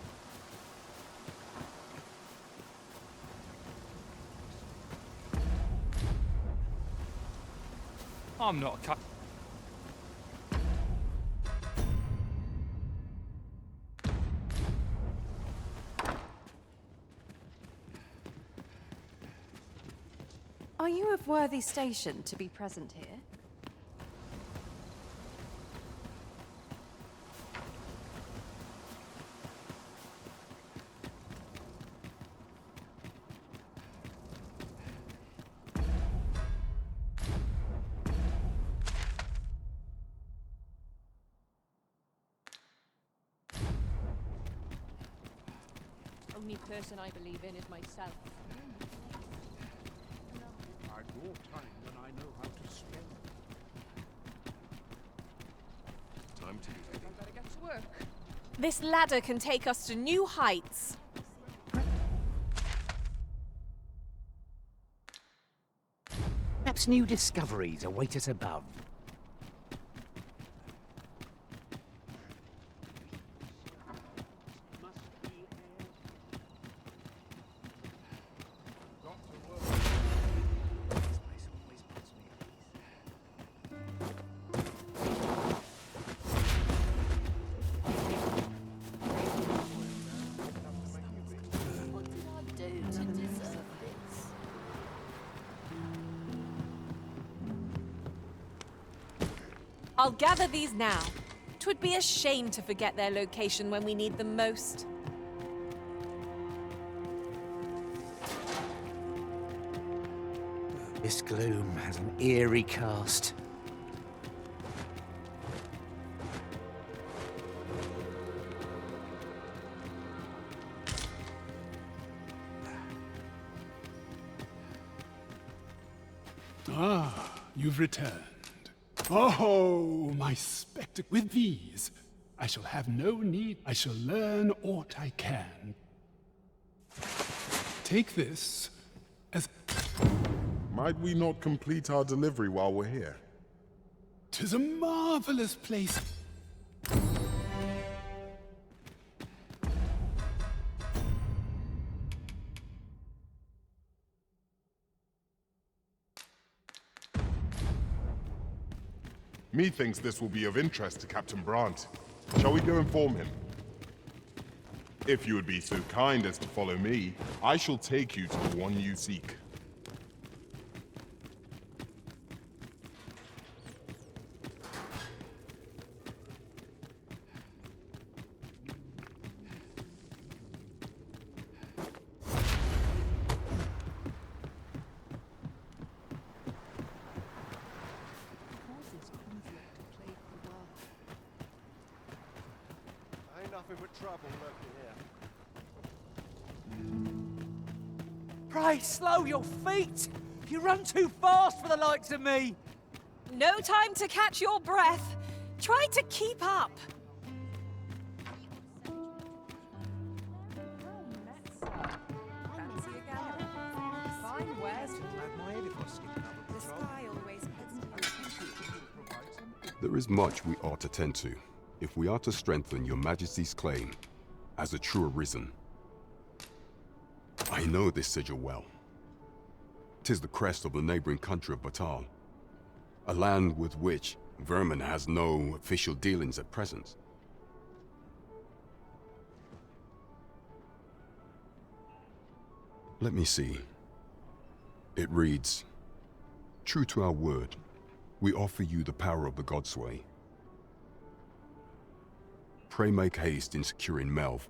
I'm not a cut. Are you of worthy station to be present here? Only person I believe in is myself. I draw time when I know how to spend. Time to be ready. I better get to work. This ladder can take us to new heights. Perhaps new discoveries await us above. I'll gather these now. 'Twould be a shame to forget their location when we need them most. This gloom has an eerie cast. Ah, you've returned. Oh, my spectacle. With these, I shall have no need. I shall learn aught I can. Take this as... Might we not complete our delivery while we're here? 'Tis a marvelous place. Methinks this will be of interest to Captain Brandt. Shall we go inform him? If you would be so kind as to follow me, I shall take you to the one you seek. nothing but trouble lurking here. Pray, slow your feet! You run too fast for the likes of me! No time to catch your breath. Try to keep up. Fine wares. The sky always There is much we ought to tend to, if we are to strengthen your Majesty's claim as a true Arisen. I know this sigil well. 'Tis the crest of the neighboring country of Batal, a land with which Vermin has no official dealings at present. Let me see. It reads, "True to our word, we offer you the power of the Godsway. Pray make haste in securing Melv,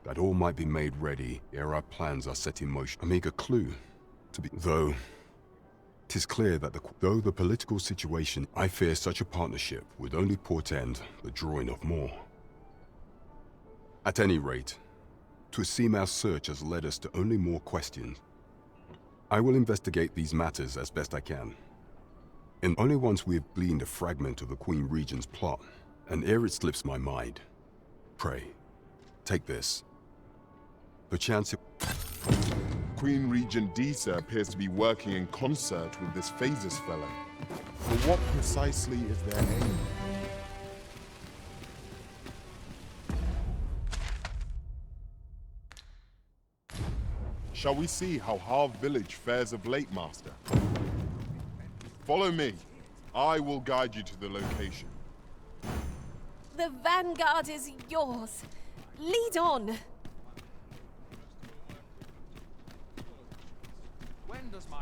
that all might be made ready ere our plans are set in motion." A meager clue, to be... Though, 'tis clear that though the political situation, I fear such a partnership would only portend the drawing of more. At any rate, 'twould seem our search has led us to only more questions. I will investigate these matters as best I can. And only once we have gleaned a fragment of the Queen Regent's plot, and ere it slips my mind, pray, take this. Perchance it... Queen Regent Disa appears to be working in concert with this Phases fellow. For what precisely is their aim? Shall we see how Harv Village fares of late, Master? Follow me. I will guide you to the location. The vanguard is yours. Lead on. When does my...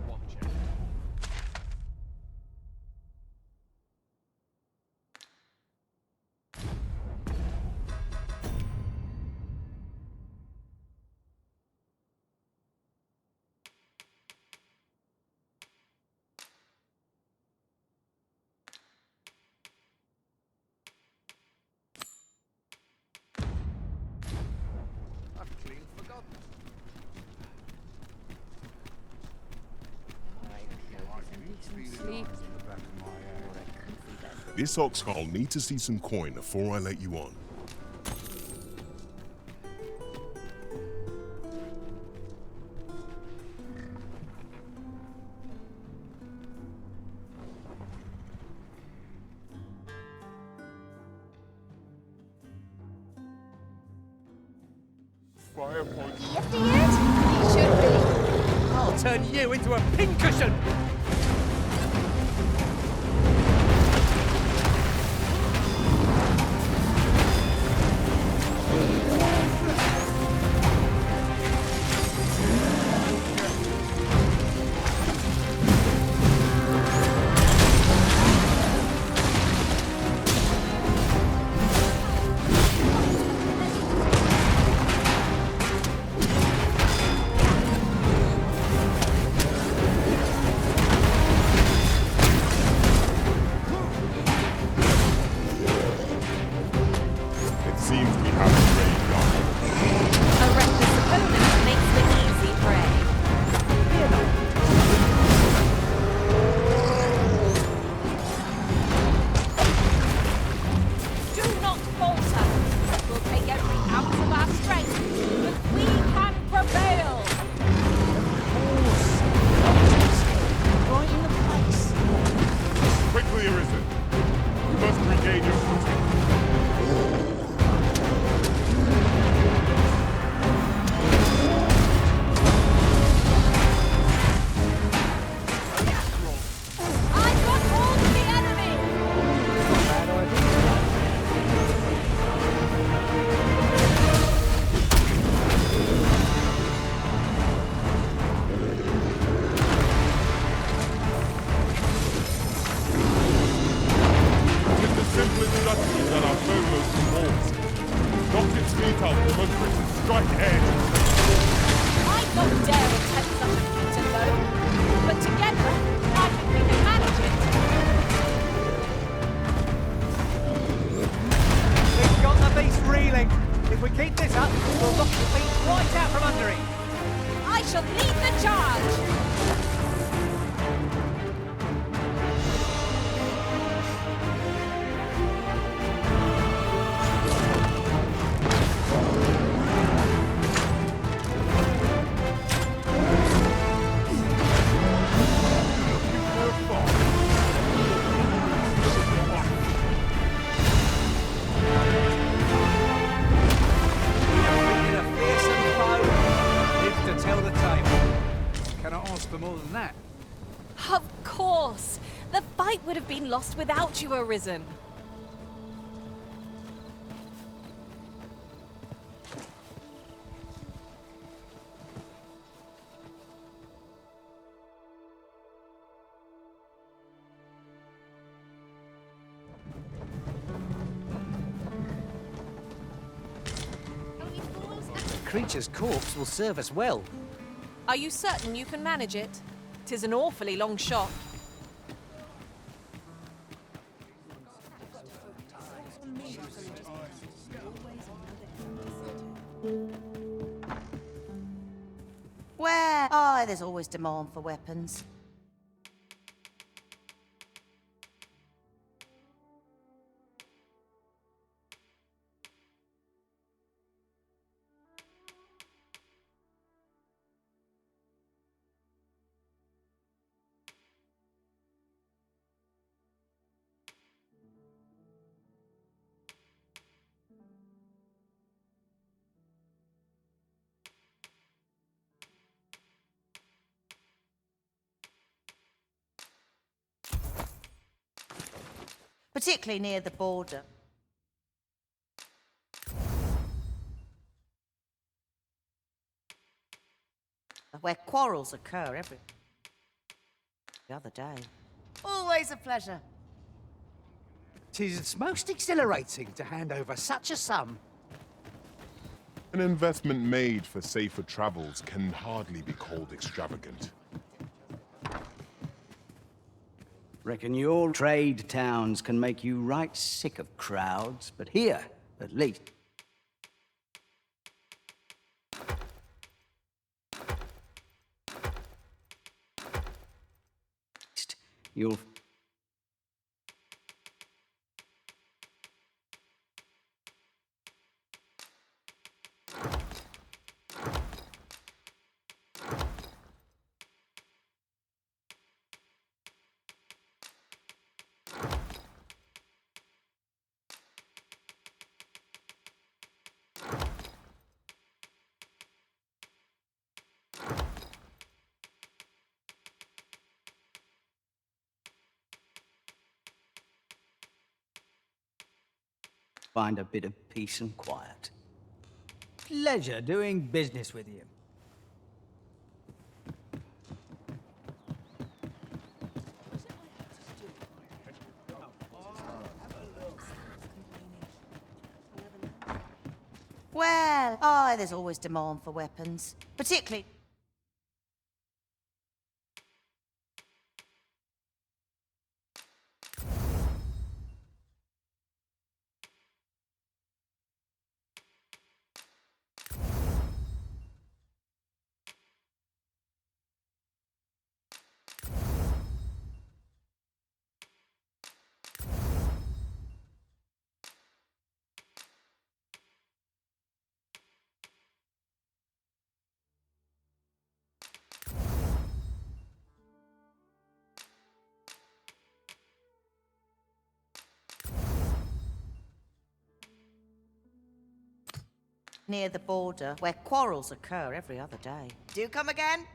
watch it? I've clean forgotten. Sleep. This ox I'll need to see some coin before I let you on. Fire point. Lifting it? You should be. I'll turn you into a pincushion! It seems we have a graveyard. A reckless opponent makes the easy prey. Fear not. Do not falter. We'll take every ounce of our strength, but we can prevail. Right in the place. Quickly, Arisen. You must regain your footing. I've got hold of the enemy. It is the simplest strategy that our foremost rewards. Knock its feet out from under it and strike edge. I'd not dare attempt such a feat alone, but together, I think we can manage it. lost without you, Arisen. The creature's corpse will serve us well. Are you certain you can manage it? 'Tis an awfully long shot. Where? Oh, there's always demand for weapons. Particularly near the border. Where quarrels occur every other day. Always a pleasure. 'Tis most exhilarating to hand over such a sum. An investment made for safer travels can hardly be called extravagant. Reckon your trade towns can make you right sick of crowds, but here, at least. You'll... find a bit of peace and quiet. Pleasure doing business with you. Well, oh, there's always demand for weapons. Particularly... near the border, where quarrels occur every other day. Do come again?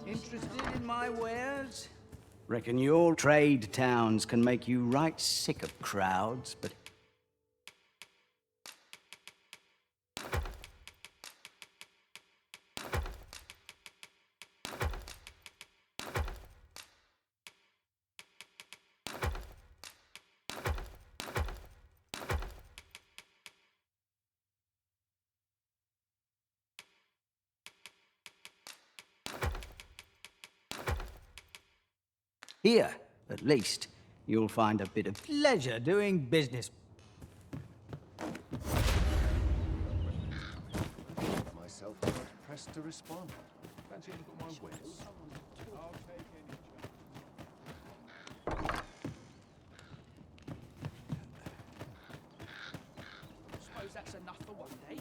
Interested in my wares? Reckon your trade towns can make you right sick of crowds, but... Here, at least, you'll find a bit of Pleasure doing business. Myself pressed to respond. Fancy a look at my wares. Suppose that's enough for one day.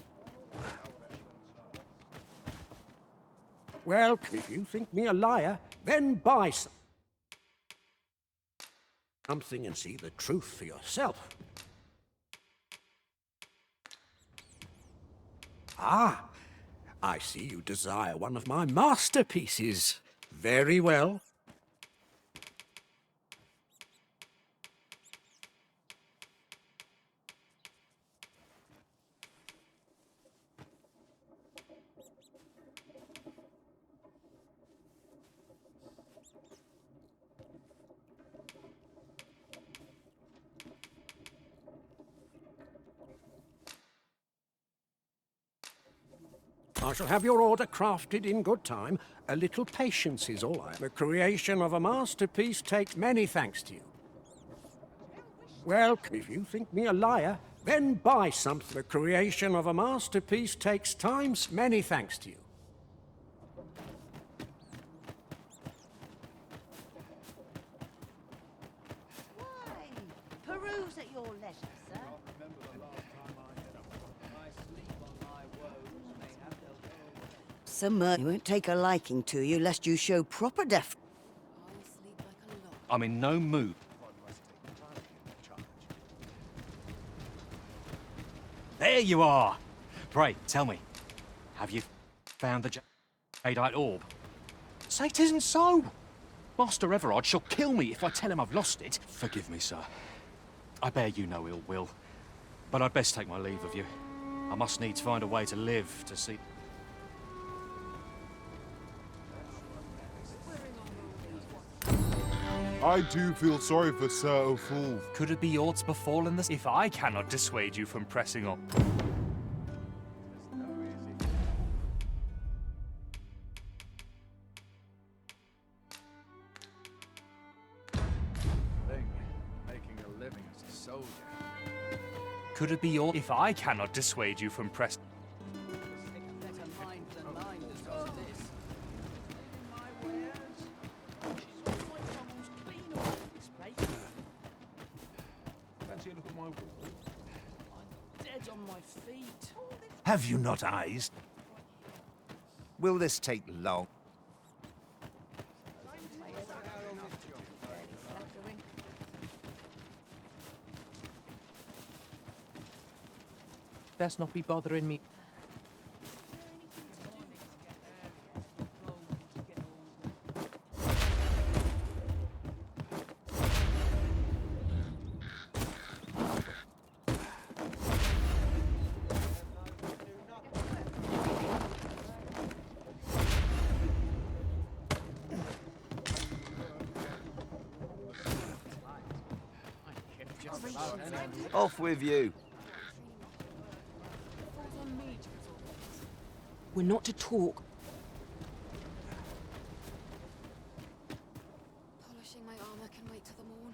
Well, if you think me a liar, then buy something and see the truth for yourself. Ah, I see you desire one of my masterpieces. Very well. I shall have your order crafted in good time. A little patience is all I... The creation of a masterpiece takes many thanks to you. Well, if you think me a liar, then buy something. The creation of a masterpiece takes time. Many thanks to you. Peruse at your leisure, sir. Sir Murray won't take a liking to you lest you show proper def. I'm in no mood. There you are! Pray, tell me, have you found the jadeite orb? Say it isn't so! Master Everard shall kill me if I tell him I've lost it. Forgive me, sir. I bear you no ill will, but I'd best take my leave of you. I must needs find a way to live to see... I do feel sorry for Sir O'Fool. Could it be aught befallen this if I cannot dissuade you from pressing on? Making a living as a soldier. Could it be aught if I cannot dissuade you from pressing? Fancy a look at my wall? Dead on my feet. Have you not eyes? Will this take long? Best not be bothering me. Off with you. We're not to talk. Polishing my armor can wait till the morn.